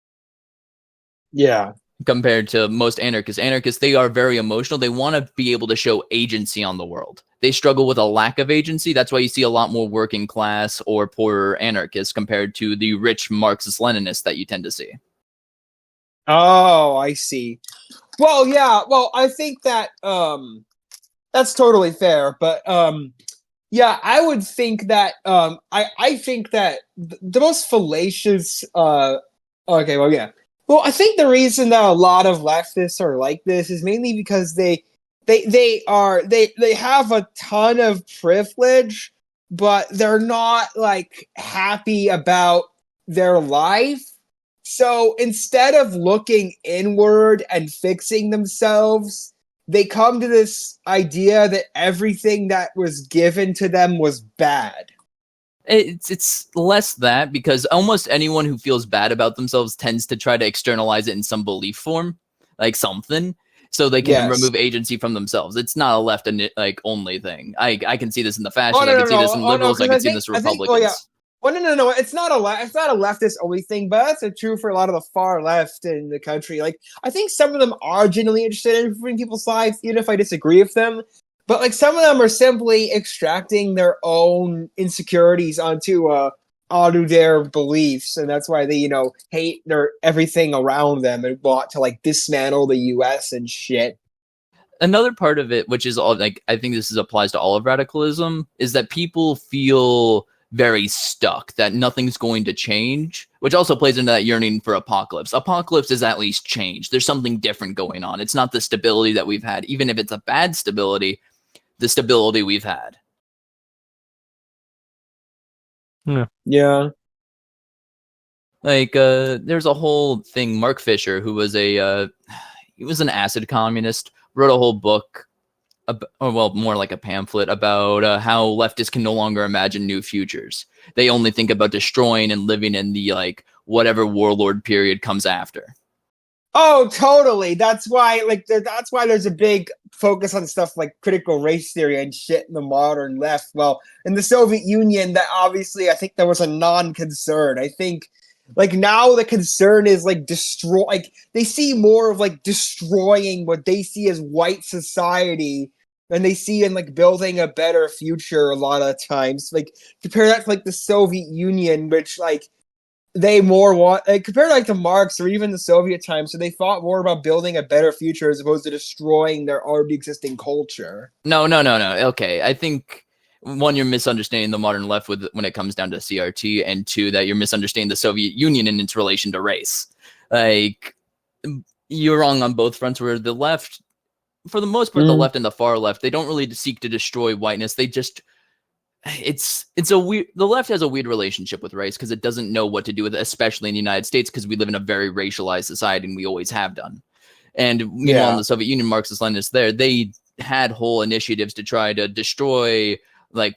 Yeah.
Compared to most anarchists. Anarchists, they are very emotional. They want to be able to show agency on the world. They struggle with a lack of agency. That's why you see a lot more working class or poorer anarchists compared to the rich Marxist-Leninists that you tend to see.
Oh, I see. Well, yeah. Well, I think that that's totally fair. But yeah, I would think that I think that the most fallacious. Okay. Well, yeah. Well, I think the reason that a lot of leftists are like this is mainly because they have a ton of privilege, but they're not like happy about their life. So instead of looking inward and fixing themselves, they come to this idea that everything that was given to them was bad.
It's less that, because almost anyone who feels bad about themselves tends to try to externalize it in some belief form, like something, so they can remove agency from themselves. It's not a left like only thing. I can see this in the fascists. I can see this in liberals. I can see this in Republicans.
Well, no. It's not a leftist only thing, but that's true for a lot of the far left in the country. Like, I think some of them are genuinely interested in improving people's lives, even if I disagree with them. But like some of them are simply extracting their own insecurities onto their beliefs, and that's why they hate everything around them and want to like dismantle the U.S. and shit.
Another part of it, which is all like I think this applies to all of radicalism, is that people feel very stuck, that nothing's going to change, which also plays into that yearning for apocalypse. Apocalypse is at least change. There's something different going on. It's not the stability that we've had, even if it's a bad stability. The stability we've had.
Yeah.
Like, there's a whole thing. Mark Fisher, who was he was an acid communist, wrote a whole book, more like a pamphlet about how leftists can no longer imagine new futures. They only think about destroying and living in the like whatever warlord period comes after.
Oh, totally. That's why, that's why there's a big focus on stuff like critical race theory and shit in the modern left. Well, in the Soviet Union, that obviously, I think there was a non-concern. I think, now the concern is destroy. They see more of destroying what they see as white society, and they see in building a better future. A lot of times, compare that to the Soviet Union, which they more want compared to Marx or even the Soviet times, so they thought more about building a better future as opposed to destroying their already existing culture.
No. Okay, I think one, you're misunderstanding the modern left when it comes down to CRT, and two, that you're misunderstanding the Soviet Union in its relation to race. You're wrong on both fronts. Where the left, for the most part, the left and the far left, they don't really seek to destroy whiteness. They just it's a weird. The left has a weird relationship with race because it doesn't know what to do with it, especially in the United States, because we live in a very racialized society and we always have done. And meanwhile, in the Soviet Union, Marxist-Leninists they had whole initiatives to try to destroy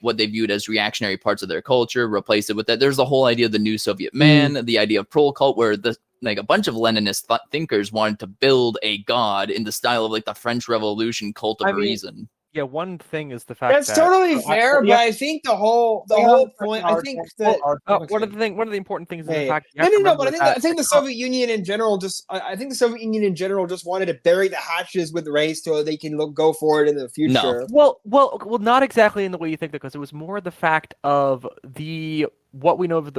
what they viewed as reactionary parts of their culture, replace it with that. There's the whole idea of the new Soviet man, the idea of prole cult, where a bunch of Leninist thinkers wanted to build a god in the style of the French Revolution cult of reason.
Yeah, one thing is the fact
that's totally fair, but I think the whole point. I think that
one of the important things is the fact.
No. But I think the Soviet Union in general I think the Soviet Union in general just wanted to bury the hatches with race so they can go forward in the future.
No. Well, not exactly in the way you think, because it was more the fact of what we know of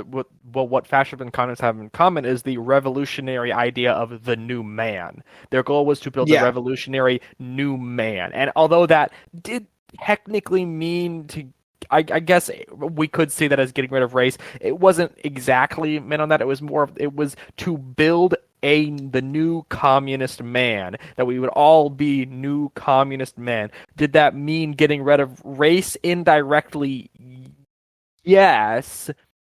what fascism and communists have in common is the revolutionary idea of the new man. Their goal was to build a revolutionary new man. And although that did technically mean to, I guess we could see that as getting rid of race, it wasn't exactly meant on that. It was to build the new communist man, that we would all be new communist men. Did that mean getting rid of race? Indirectly, yes.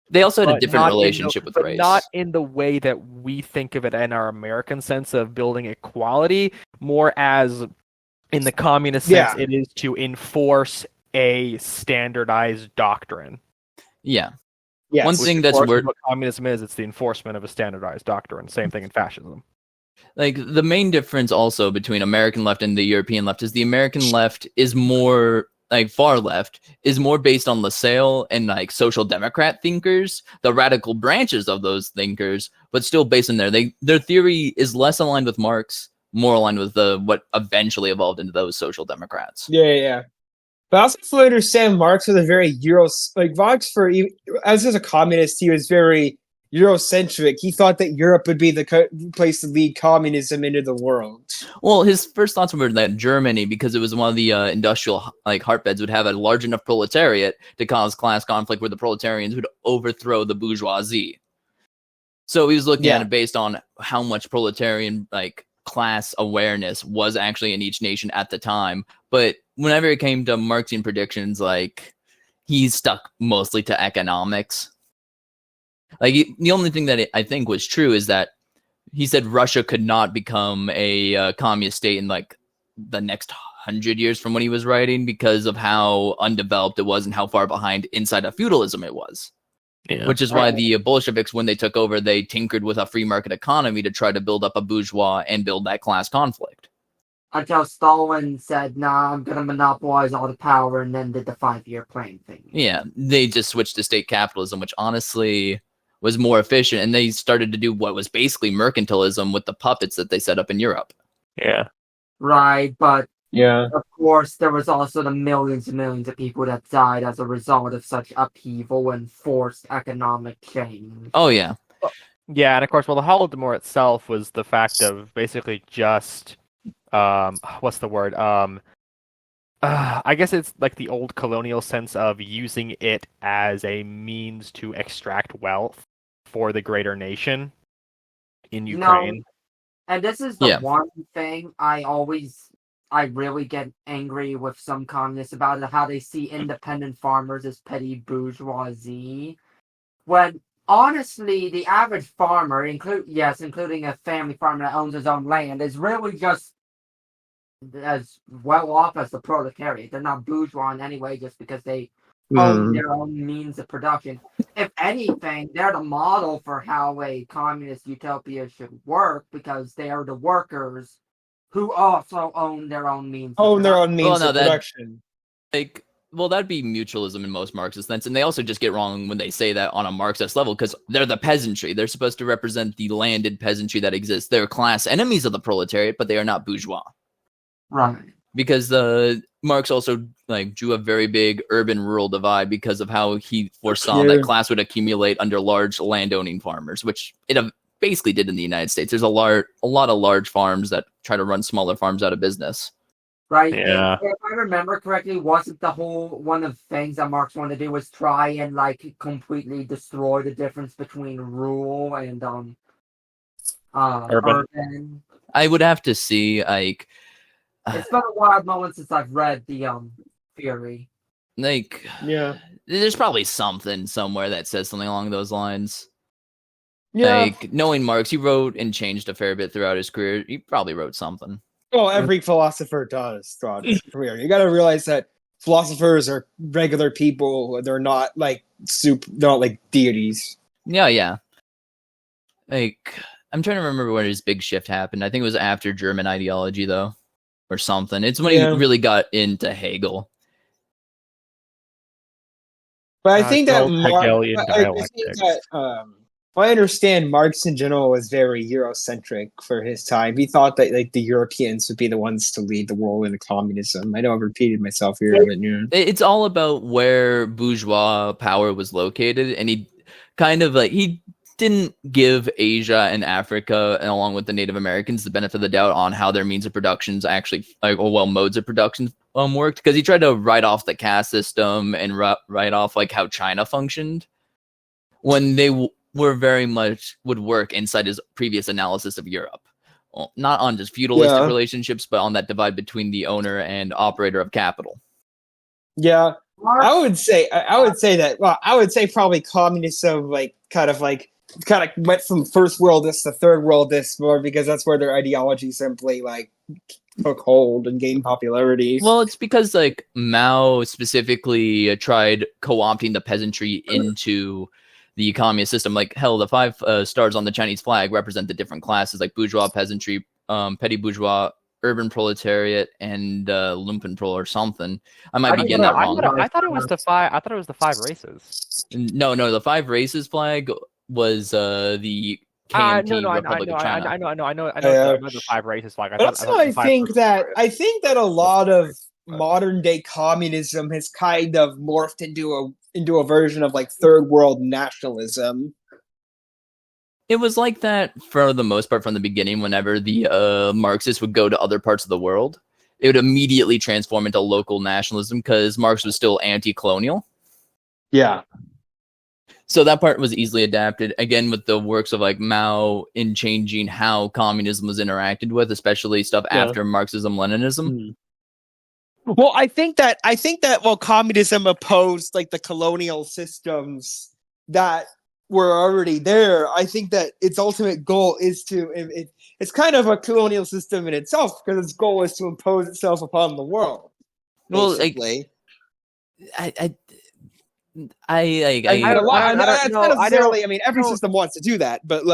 They also had a different relationship with race.
Not in the way that we think of it in our American sense of building equality, more as in the communist sense, it is to enforce a standardized doctrine.
Yeah.
Yes.
One thing that's weird.
What communism is, it's the enforcement of a standardized doctrine. Same thing in fascism.
The main difference also between American left and the European left is the American left is more far left is more based on Lassalle and social democrat thinkers, the radical branches of those thinkers, but still based in their theory is less aligned with Marx, more aligned with what eventually evolved into those social democrats.
Yeah. But I also fully understand Marx was a very Marx, as a communist, he was very Eurocentric. He thought that Europe would be the place to lead communism into the world.
Well, his first thoughts were that Germany, because it was one of the industrial heartbeds, would have a large enough proletariat to cause class conflict where the proletarians would overthrow the bourgeoisie. So he was looking at it based on how much proletarian class awareness was actually in each nation at the time. But whenever it came to Marxian predictions, he stuck mostly to economics. The only thing that I think was true is that he said Russia could not become a communist state in the next 100 years from when he was writing, because of how undeveloped it was and how far behind inside of feudalism it was. Yeah. Which is why the Bolsheviks, when they took over, they tinkered with a free market economy to try to build up a bourgeois and build that class conflict.
Until Stalin said, nah, I'm going to monopolize all the power, and then did the 5-year plan thing.
Yeah, they just switched to state capitalism, which honestly was more efficient, and they started to do what was basically mercantilism with the puppets that they set up in Europe.
Yeah.
Right, but of course, there was also the millions and millions of people that died as a result of such upheaval and forced economic change.
Oh, yeah.
Yeah, and of course, the Holodomor itself was the fact of basically just, what's the word? I guess it's the old colonial sense of using it as a means to extract wealth for the greater nation in Ukraine.
No, and this is the one thing I really get angry with some communists about, how they see independent farmers as petty bourgeoisie. When honestly, the average farmer, including a family farmer that owns his own land, is really just as well off as the proletariat. They're not bourgeois in any way just because they own their own means of production. If anything, they're the model for how a communist utopia should work because they are the workers who also own their own means.
Own their own means of production.
That'd be mutualism in most Marxist sense, and they also just get wrong when they say that on a Marxist level because they're the peasantry. They're supposed to represent the landed peasantry that exists. They're class enemies of the proletariat, but they are not bourgeois.
Right.
Because Marx also drew a very big urban-rural divide because of how he foresaw that class would accumulate under large landowning farmers, which it basically did in the United States. There's a lot of large farms that try to run smaller farms out of business.
Right.
Yeah.
If I remember correctly, wasn't the whole one of the things that Marx wanted to do was try and completely destroy the difference between rural and urban?
I would have to see
it's been a while moment since I've read the theory.
There's probably something somewhere that says something along those lines.
Yeah.
Knowing Marx, he wrote and changed a fair bit throughout his career. He probably wrote something.
Well, every philosopher does throughout his career. You got to realize that philosophers are regular people. They're not they're not like deities.
Yeah. I'm trying to remember when his big shift happened. I think it was after German ideology, though, or something. It's when he really got into Hegel.
But I think that I understand Marx in general was very Eurocentric for his time. He thought that the Europeans would be the ones to lead the world into communism. I know I've repeated myself here, but
it's all about where bourgeois power was located, and he kind of he didn't give Asia and Africa, and along with the Native Americans, the benefit of the doubt on how their means of productions actually, modes of production worked, because he tried to write off the caste system and write off how China functioned when they were very much would work inside his previous analysis of Europe. Well, not on just feudalistic relationships, but on that divide between the owner and operator of capital.
Yeah, I would say that. Well, I would say probably communism, kind of went from first worldist to third worldist more because that's where their ideology simply took hold and gained popularity.
Well, it's because Mao specifically tried co-opting the peasantry into the communist system. The 5 stars on the Chinese flag represent the different classes, like bourgeois, peasantry, petty bourgeois, urban proletariat, and lumpenproletariat or something. I might be getting that wrong.
I thought it was the 5. I thought it was the 5 races.
No, the 5 races flag was the KMT Republic of China.
I know the 5 races flag.
I think that a lot of modern day communism has kind of morphed into a version of third world nationalism.
It was like that for the most part from the beginning. Whenever the Marxists would go to other parts of the world, it would immediately transform into local nationalism because Marx was still anti-colonial.
Yeah.
So that part was easily adapted, again, with the works of Mao in changing how communism was interacted with, especially stuff after Marxism-Leninism.
Mm. Well, I think that while communism opposed the colonial systems that were already there, I think that its ultimate goal is it's kind of a colonial system in itself because its goal is to impose itself upon the world. Basically.
Well,
every system wants to do that, but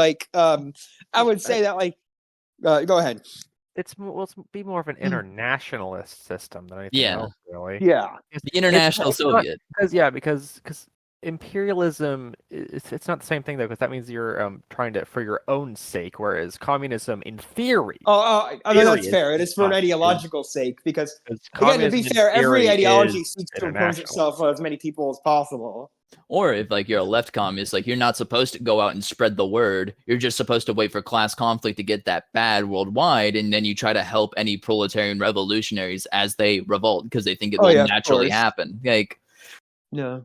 I would say that go ahead.
It's be more of an internationalist system than anything else, really.
Yeah,
the international Soviet.
Because imperialism, it's not the same thing though, because that means you're trying to for your own sake, whereas communism, in theory,
that's fair. It is for an ideological sake, because again, to be fair, every ideology seeks to impose itself on as many people as possible.
Or if you're a left communist, you're not supposed to go out and spread the word. You're just supposed to wait for class conflict to get that bad worldwide, and then you try to help any proletarian revolutionaries as they revolt because they think it will naturally happen.
Yeah.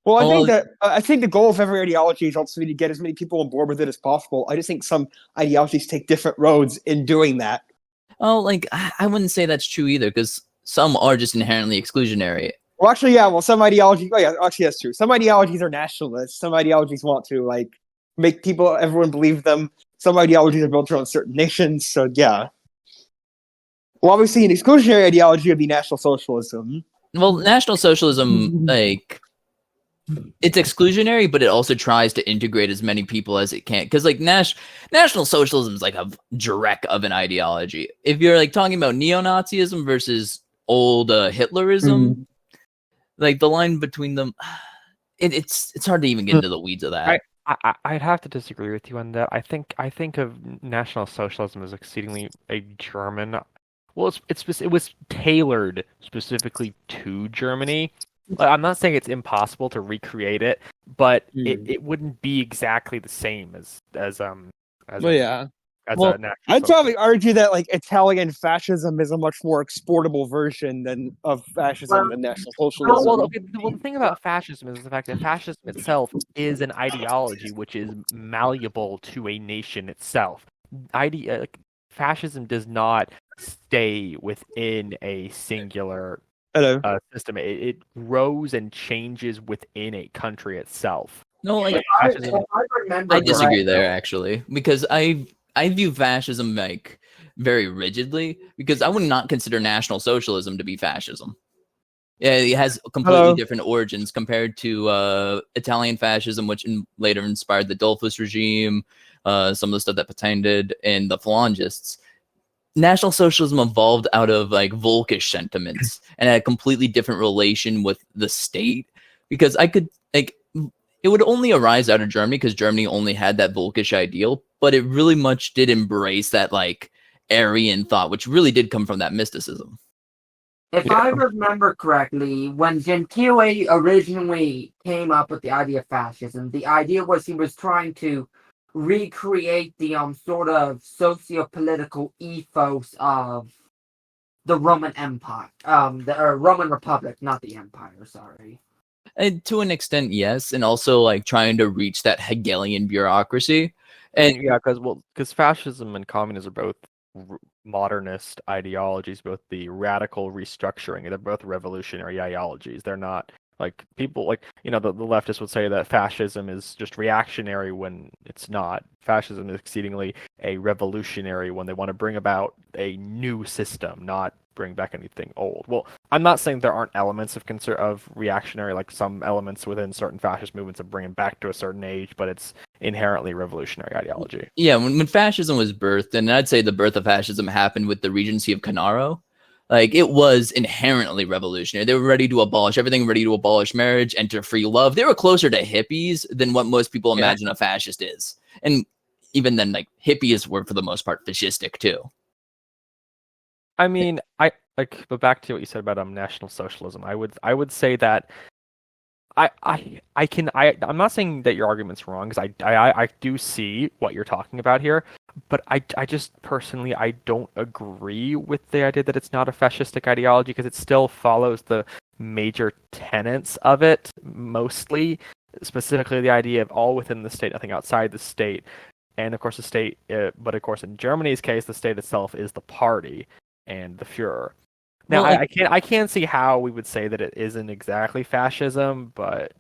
Well, I think the goal of every ideology is ultimately to get as many people on board with it as possible. I just think some ideologies take different roads in doing that.
Oh, I wouldn't say that's true either, because some are just inherently exclusionary.
Well, actually, yeah. Well, some ideologies. Oh, yeah. Actually, that's true. Some ideologies are nationalist. Some ideologies want to make everyone believe them. Some ideologies are built around certain nations. So yeah. Well, obviously, an exclusionary ideology would be National Socialism.
Well, National Socialism, like, it's exclusionary, but it also tries to integrate as many people as it can. Because, like, National Socialism is like a dreck of an ideology. If you're, like, talking about neo-Nazism versus old Hitlerism, like, the line between them, it's hard to even get into the weeds of that.
I'd have to disagree with you on that. I think of National Socialism as exceedingly a German. Well, it was tailored specifically to Germany. I'm not saying it's impossible to recreate it, but it wouldn't be exactly the same as
I'd probably argue that like Italian fascism is a much more exportable version of fascism than National Socialism.
Well, the thing about fascism is the fact that fascism itself is an ideology which is malleable to a nation itself. Fascism does not stay within a singular system. It grows and changes within a country itself.
No, like I disagree there actually, because I view fascism like very rigidly, because I would not consider National Socialism to be fascism. Yeah, it has completely different origins compared to Italian fascism, which later inspired the Dollfuss regime, some of the stuff that Pétain did, and the Phalangists. National Socialism evolved out of like Volkish sentiments and had a completely different relation with the state, because it would only arise out of Germany because Germany only had that Volkish ideal, but it really much did embrace that like Aryan thought, which really did come from that mysticism.
If I remember correctly, when Gentile originally came up with the idea of fascism, the idea was he was trying to recreate the sort of socio-political ethos of the Roman Empire, the Roman Republic, not the Empire. Sorry.
And to an extent, yes, and also like trying to reach that Hegelian bureaucracy, and
because fascism and communism are both modernist ideologies, both the radical restructuring, they're both revolutionary ideologies. They're not like people like the leftists would say that fascism is just reactionary when it's not. Fascism is exceedingly a revolutionary when they want to bring about a new system, not bring back anything old. Well, I'm not saying there aren't elements of reactionary, like some elements within certain fascist movements of bringing back to a certain age, but it's inherently revolutionary ideology.
Yeah, when fascism was birthed, and I'd say the birth of fascism happened with the Regency of Canaro, like it was inherently revolutionary. They were ready to abolish everything, ready to abolish marriage, enter free love. They were closer to hippies than what most people imagine a fascist is. And even then, like hippies were for the most part fascistic too.
I mean, but back to what you said about National Socialism. I would say that I'm not saying that your argument's wrong, because I do see what you're talking about here, but I just personally I don't agree with the idea that it's not a fascistic ideology, because it still follows the major tenets of it, mostly, specifically the idea of all within the state, nothing outside the state, and of course the state, but of course in Germany's case the state itself is the party and the Führer. Now, well, I can't see how we would say that it isn't exactly fascism, but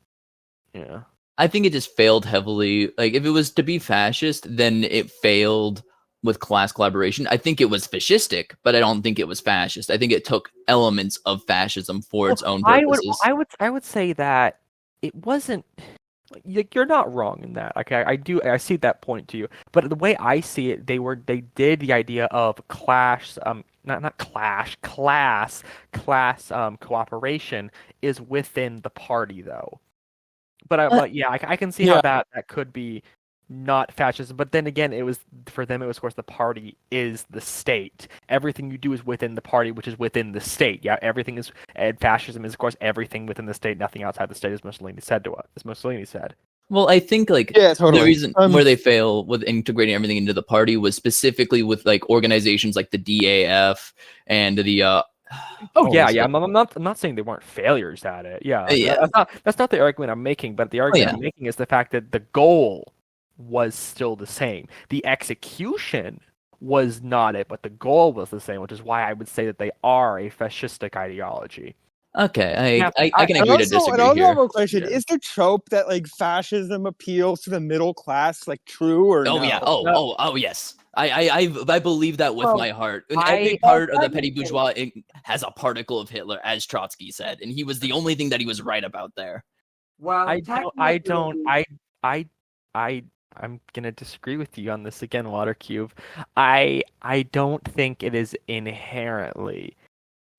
yeah.
I think it just failed heavily. Like, if it was to be fascist, then it failed with class collaboration. I think it was fascistic, but I don't think it was fascist. I think it took elements of fascism for its own purposes.
I would say that it wasn't. You're not wrong in that. Okay, I see that point to you. But the way I see it, they did the idea of class cooperation is within the party though. But yeah, I can see how that could be not fascism. But then again, for them it was of course the party is the state. Everything you do is within the party, which is within the state. Yeah, everything is, and fascism is of course everything within the state, nothing outside the state, as Mussolini said.
Well, I think the reason where they fail with integrating everything into the party was specifically with like organizations like the DAF and the
I'm not saying they weren't failures at it. That's not the argument I'm making, but the argument I'm making is the fact that the goal was still the same. The execution was not it, but the goal was the same, which is why I would say that they are a fascistic ideology.
Okay, I can agree to disagree here.
And also have a question: is the trope that like fascism appeals to the middle class like true or
no?
Yeah.
Oh yes. I believe that with my heart. And every part of the petty bourgeois has a particle of Hitler, as Trotsky said, and he was the only thing that he was right about there.
Well,
I'm gonna disagree with you on this again, Water Cube. I don't think it is inherently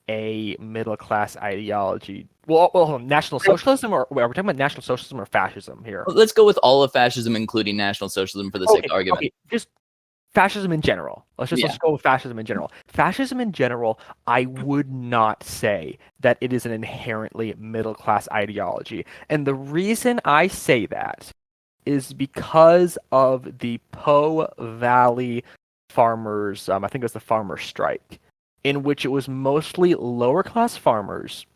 a middle class ideology. Well, National Socialism, or are we talking about National Socialism or fascism here?
Let's go with all of fascism, including National Socialism, for the sake of argument.
Okay, just fascism in general. Let's go with fascism in general. Fascism in general, I would not say that it is an inherently middle class ideology, and the reason I say that is because of the Po Valley farmers. I think it was the farmer strike, in which it was mostly lower class farmers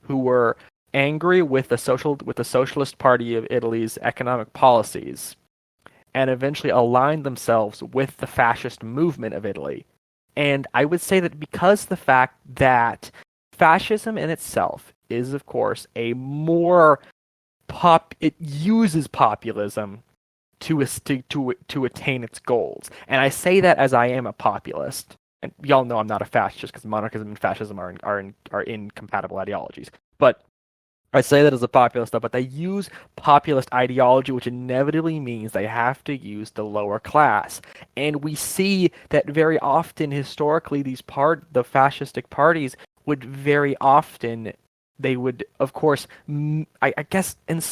who were angry with the Socialist Party of Italy's economic policies, and eventually aligned themselves with the fascist movement of Italy. And I would say that because the fact that fascism in itself is, of course, a more it uses populism to attain its goals. And I say that as I am a populist. And y'all know I'm not a fascist because monarchism and fascism are incompatible ideologies. But I say that as a populist, but they use populist ideology, which inevitably means they have to use the lower class. And we see that very often, historically, the fascistic parties would very often, they would, of course, I guess in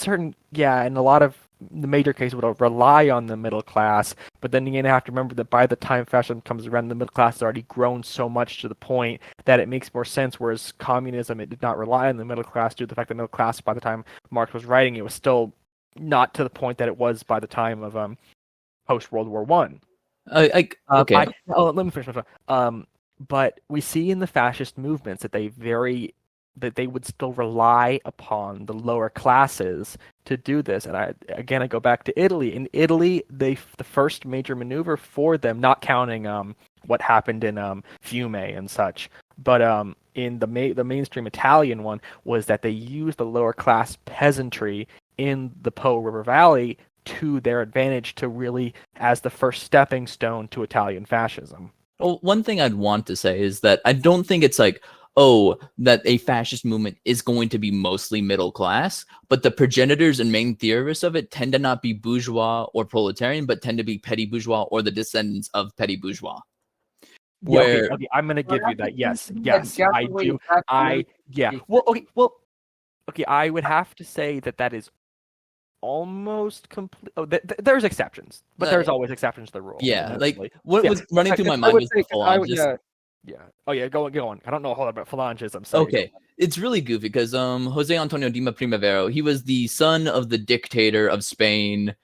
a lot of the major cases would rely on the middle class, but then you have to remember that by the time fascism comes around, the middle class has already grown so much to the point that it makes more sense, whereas communism, it did not rely on the middle class due to the fact that the middle class, by the time Marx was writing, it was still not to the point that it was by the time of post-World War One.
Okay.
Let me finish my thought. But we see in the fascist movements that they would still rely upon the lower classes to do this. And I go back to Italy. In Italy, the first major maneuver for them, not counting what happened in Fiume and such, but in the mainstream Italian one, was that they used the lower class peasantry in the Po River Valley to their advantage, to really as the first stepping stone to Italian fascism.
Well, one thing I'd want to say is that I don't think it's like, that a fascist movement is going to be mostly middle class, but the progenitors and main theorists of it tend to not be bourgeois or proletarian, but tend to be petty bourgeois or the descendants of petty bourgeois.
Okay, I'm going to give you that. Yes, I do. I would have to say that is almost complete. There's exceptions, but there's always exceptions to the rule.
Yeah, like what was running through my mind was the phalanges.
Yeah. Oh yeah. Go on. I don't know a whole lot about phalanges. I'm sorry.
Okay. It's really goofy because Jose Antonio Dima Primavera, he was the son of the dictator of Spain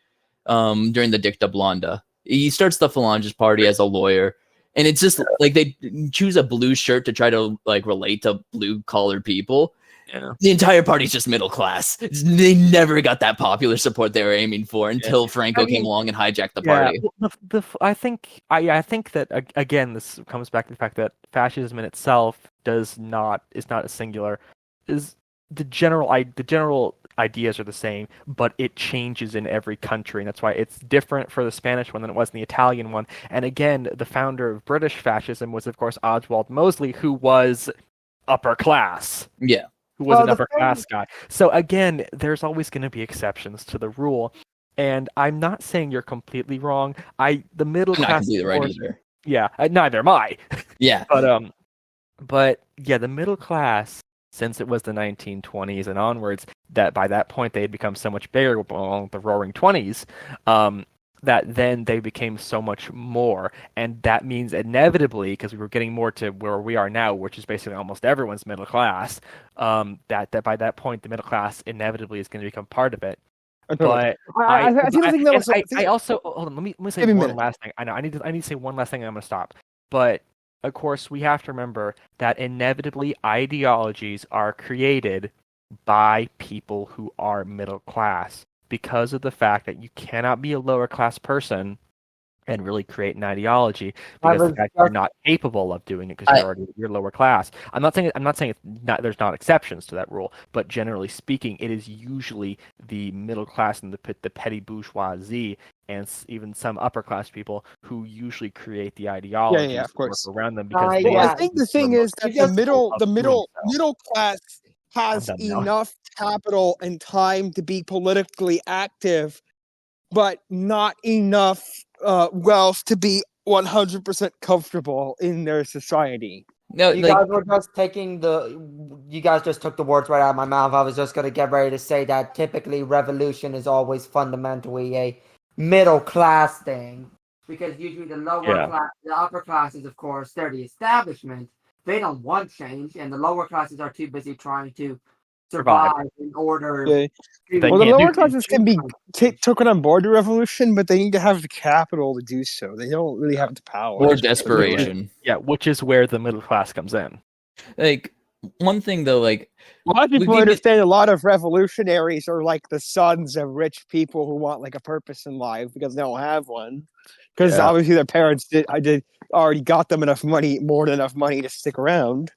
during the Dicta Blanda. He starts the Phalanges Party as a lawyer, and it's just like they choose a blue shirt to try to like relate to blue collar people. Yeah. The entire party's just middle class. They never got that popular support they were aiming for until Franco came along and hijacked the party.
I think that again, this comes back to the fact that fascism in itself is not a singular. Is the general ideas are the same, but it changes in every country, and that's why it's different for the Spanish one than it was in the Italian one. And again, the founder of British fascism was, of course, Oswald Mosley, who was upper class.
Yeah.
Who was an upper class guy. So again, there's always going to be exceptions to the rule, and I'm not saying you're completely wrong. The middle class,
not completely right either.
Yeah, neither am I.
Yeah,
but yeah, the middle class, since it was the 1920s and onwards, that by that point they had become so much bigger along the Roaring Twenties. That then they became so much more, and that means inevitably, because we were getting more to where we are now, which is basically almost everyone's middle class, that by that point the middle class inevitably is going to become part of it. But I also hold on. Let me say one last thing. I know I need to say one last thing, and I'm going to stop. But of course, we have to remember that inevitably ideologies are created by people who are middle class, because of the fact that you cannot be a lower class person and really create an ideology, because of the fact you're not capable of doing it because you're lower class. I'm not saying there's not exceptions to that rule, but generally speaking, it is usually the middle class and the petty bourgeoisie, and even some upper class people who usually create the ideologies
of
that work
course.
around them because
I
they
Well, I
yeah.
think the thing
remote
is that
You just
of doing so.
middle class
I'm
has
done now.
enough capital and time to be politically active, but not enough wealth to be 100% comfortable in their society.
No,
You
like
guys were just you guys just took the words right out of my mouth. I was just going to get ready to say that typically revolution is always fundamentally a middle class thing. Because usually the upper classes, of course, they're the establishment. They don't want change, and the lower classes are too busy trying to survive in order.
Okay.
They
Well, the
can't do
lower classes can be taken on board the revolution, but they need to have the capital to do so. They don't really have the power.
or desperation.
which is where the middle class comes in.
Like one thing though, like
A lot of people understand a lot of revolutionaries are like the sons of rich people who want like a purpose in life because they don't have one. Because obviously their parents already got them more than enough money to stick around.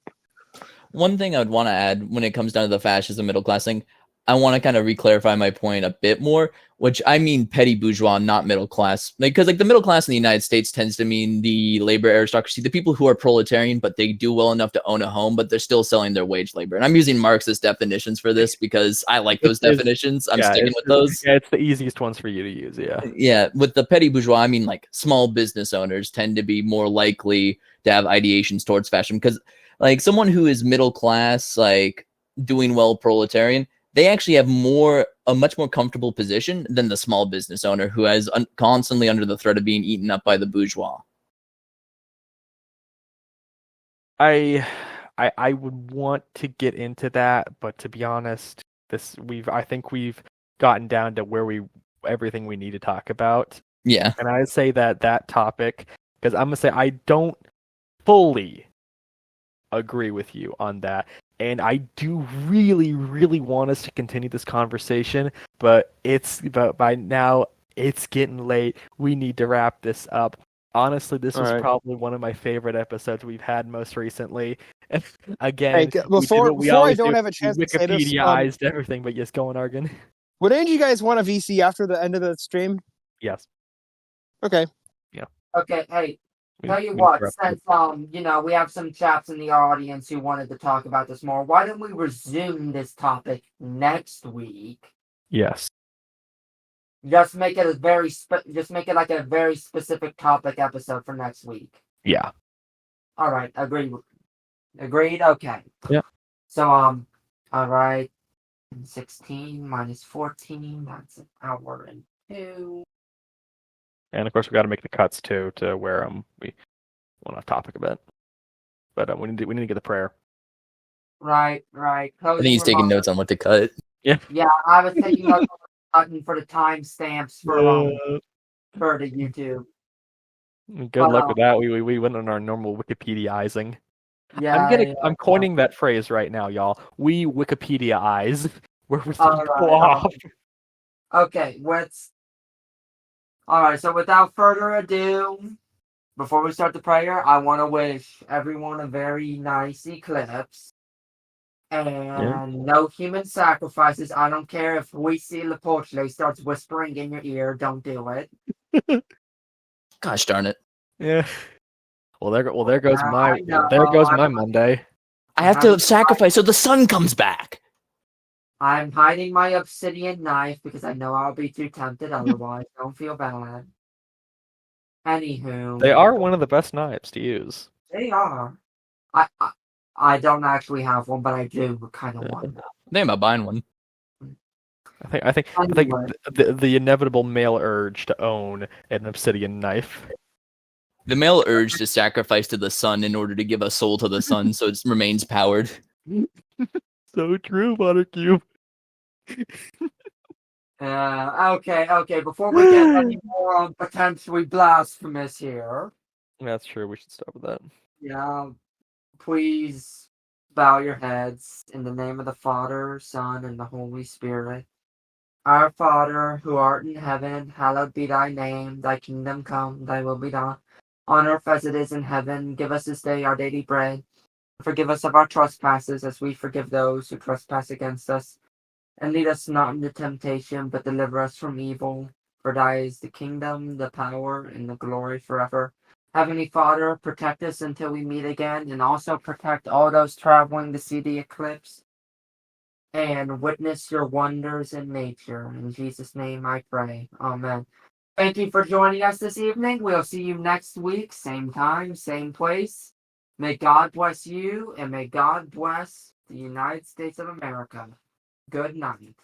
One thing I would want to add when it comes down to the fascism middle class thing, I want to kind of re-clarify my point a bit more, which I mean petty bourgeois, not middle class. Because like the middle class in the United States tends to mean the labor aristocracy, the people who are proletarian, but they do well enough to own a home, but they're still selling their wage labor. And I'm using Marxist definitions for this because I like those definitions. I'm sticking with those.
Yeah, it's the easiest ones for you to use, yeah.
Yeah, with the petty bourgeois, I mean like small business owners tend to be more likely to have ideations towards fashion because like someone who is middle class, like doing well proletarian, they actually have a much more comfortable position than the small business owner who is constantly under the threat of being eaten up by the bourgeois.
I would want to get into that, but to be honest, I think we've gotten down to everything we need to talk about.
Yeah.
And I'd say that topic, because I'm gonna say I don't fully agree with you on that. And I do really, really want us to continue this conversation, but by now it's getting late. We need to wrap this up. Honestly, this was probably one of my favorite episodes we've had most recently. And again,
before I don't have a chance to say this,
Wikipediaized everything, but yes, go on, Argon.
Would any of you guys want a VC after the end of the stream?
Yes.
Okay.
Yeah.
Okay, hey. Tell you what, since we have some chaps in the audience who wanted to talk about this more, why don't we resume this topic next week?
Yes.
Just make it like a very specific topic episode for next week.
Yeah.
All right, agreed. Okay.
Yeah.
So all right. 16 minus 14, that's an hour and 2.
And of course, we got to make the cuts too to where we went off topic a bit. But we need to get the prayer.
Right.
I think he's taking notes on what to cut.
Yeah.
Yeah, I was taking notes for the timestamps for the YouTube.
Good luck with that. We went on our normal Wikipediaizing.
Yeah,
I'm coining that phrase right now, y'all. We Wikipediaize. Where we
off. Okay, all right, so without further ado, before we start the prayer, I want to wish everyone a very nice eclipse. And no human sacrifices. I don't care if we see Lepoche starts whispering in your ear. Don't do it.
Gosh darn it.
Yeah. Well, there goes my Monday.
I have to sacrifice so the sun comes back.
I'm hiding my obsidian knife because I know I'll be too tempted otherwise. Don't feel bad. Anywho.
They are one of the best knives to use.
They are. I don't actually have one, but I do kind of want them.
Think about buying one.
I think the inevitable male urge to own an obsidian knife.
The male urge to sacrifice to the sun in order to give a soul to the sun so it remains powered.
So true, Monarchy.
Okay. Before we get any more potentially blasphemous here.
That's true. We should stop with that.
Yeah. Please bow your heads in the name of the Father, Son, and the Holy Spirit. Our Father, who art in heaven, hallowed be thy name. Thy kingdom come, thy will be done. On earth as it is in heaven. Give us this day our daily bread. Forgive us of our trespasses, as we forgive those who trespass against us. And lead us not into temptation, but deliver us from evil. For thy is the kingdom, the power, and the glory forever. Heavenly Father, protect us until we meet again, and also protect all those traveling to see the eclipse and witness your wonders in nature. In Jesus' name I pray. Amen. Thank you for joining us this evening. We'll see you next week, same time, same place. May God bless you, and may God bless the United States of America. Good night.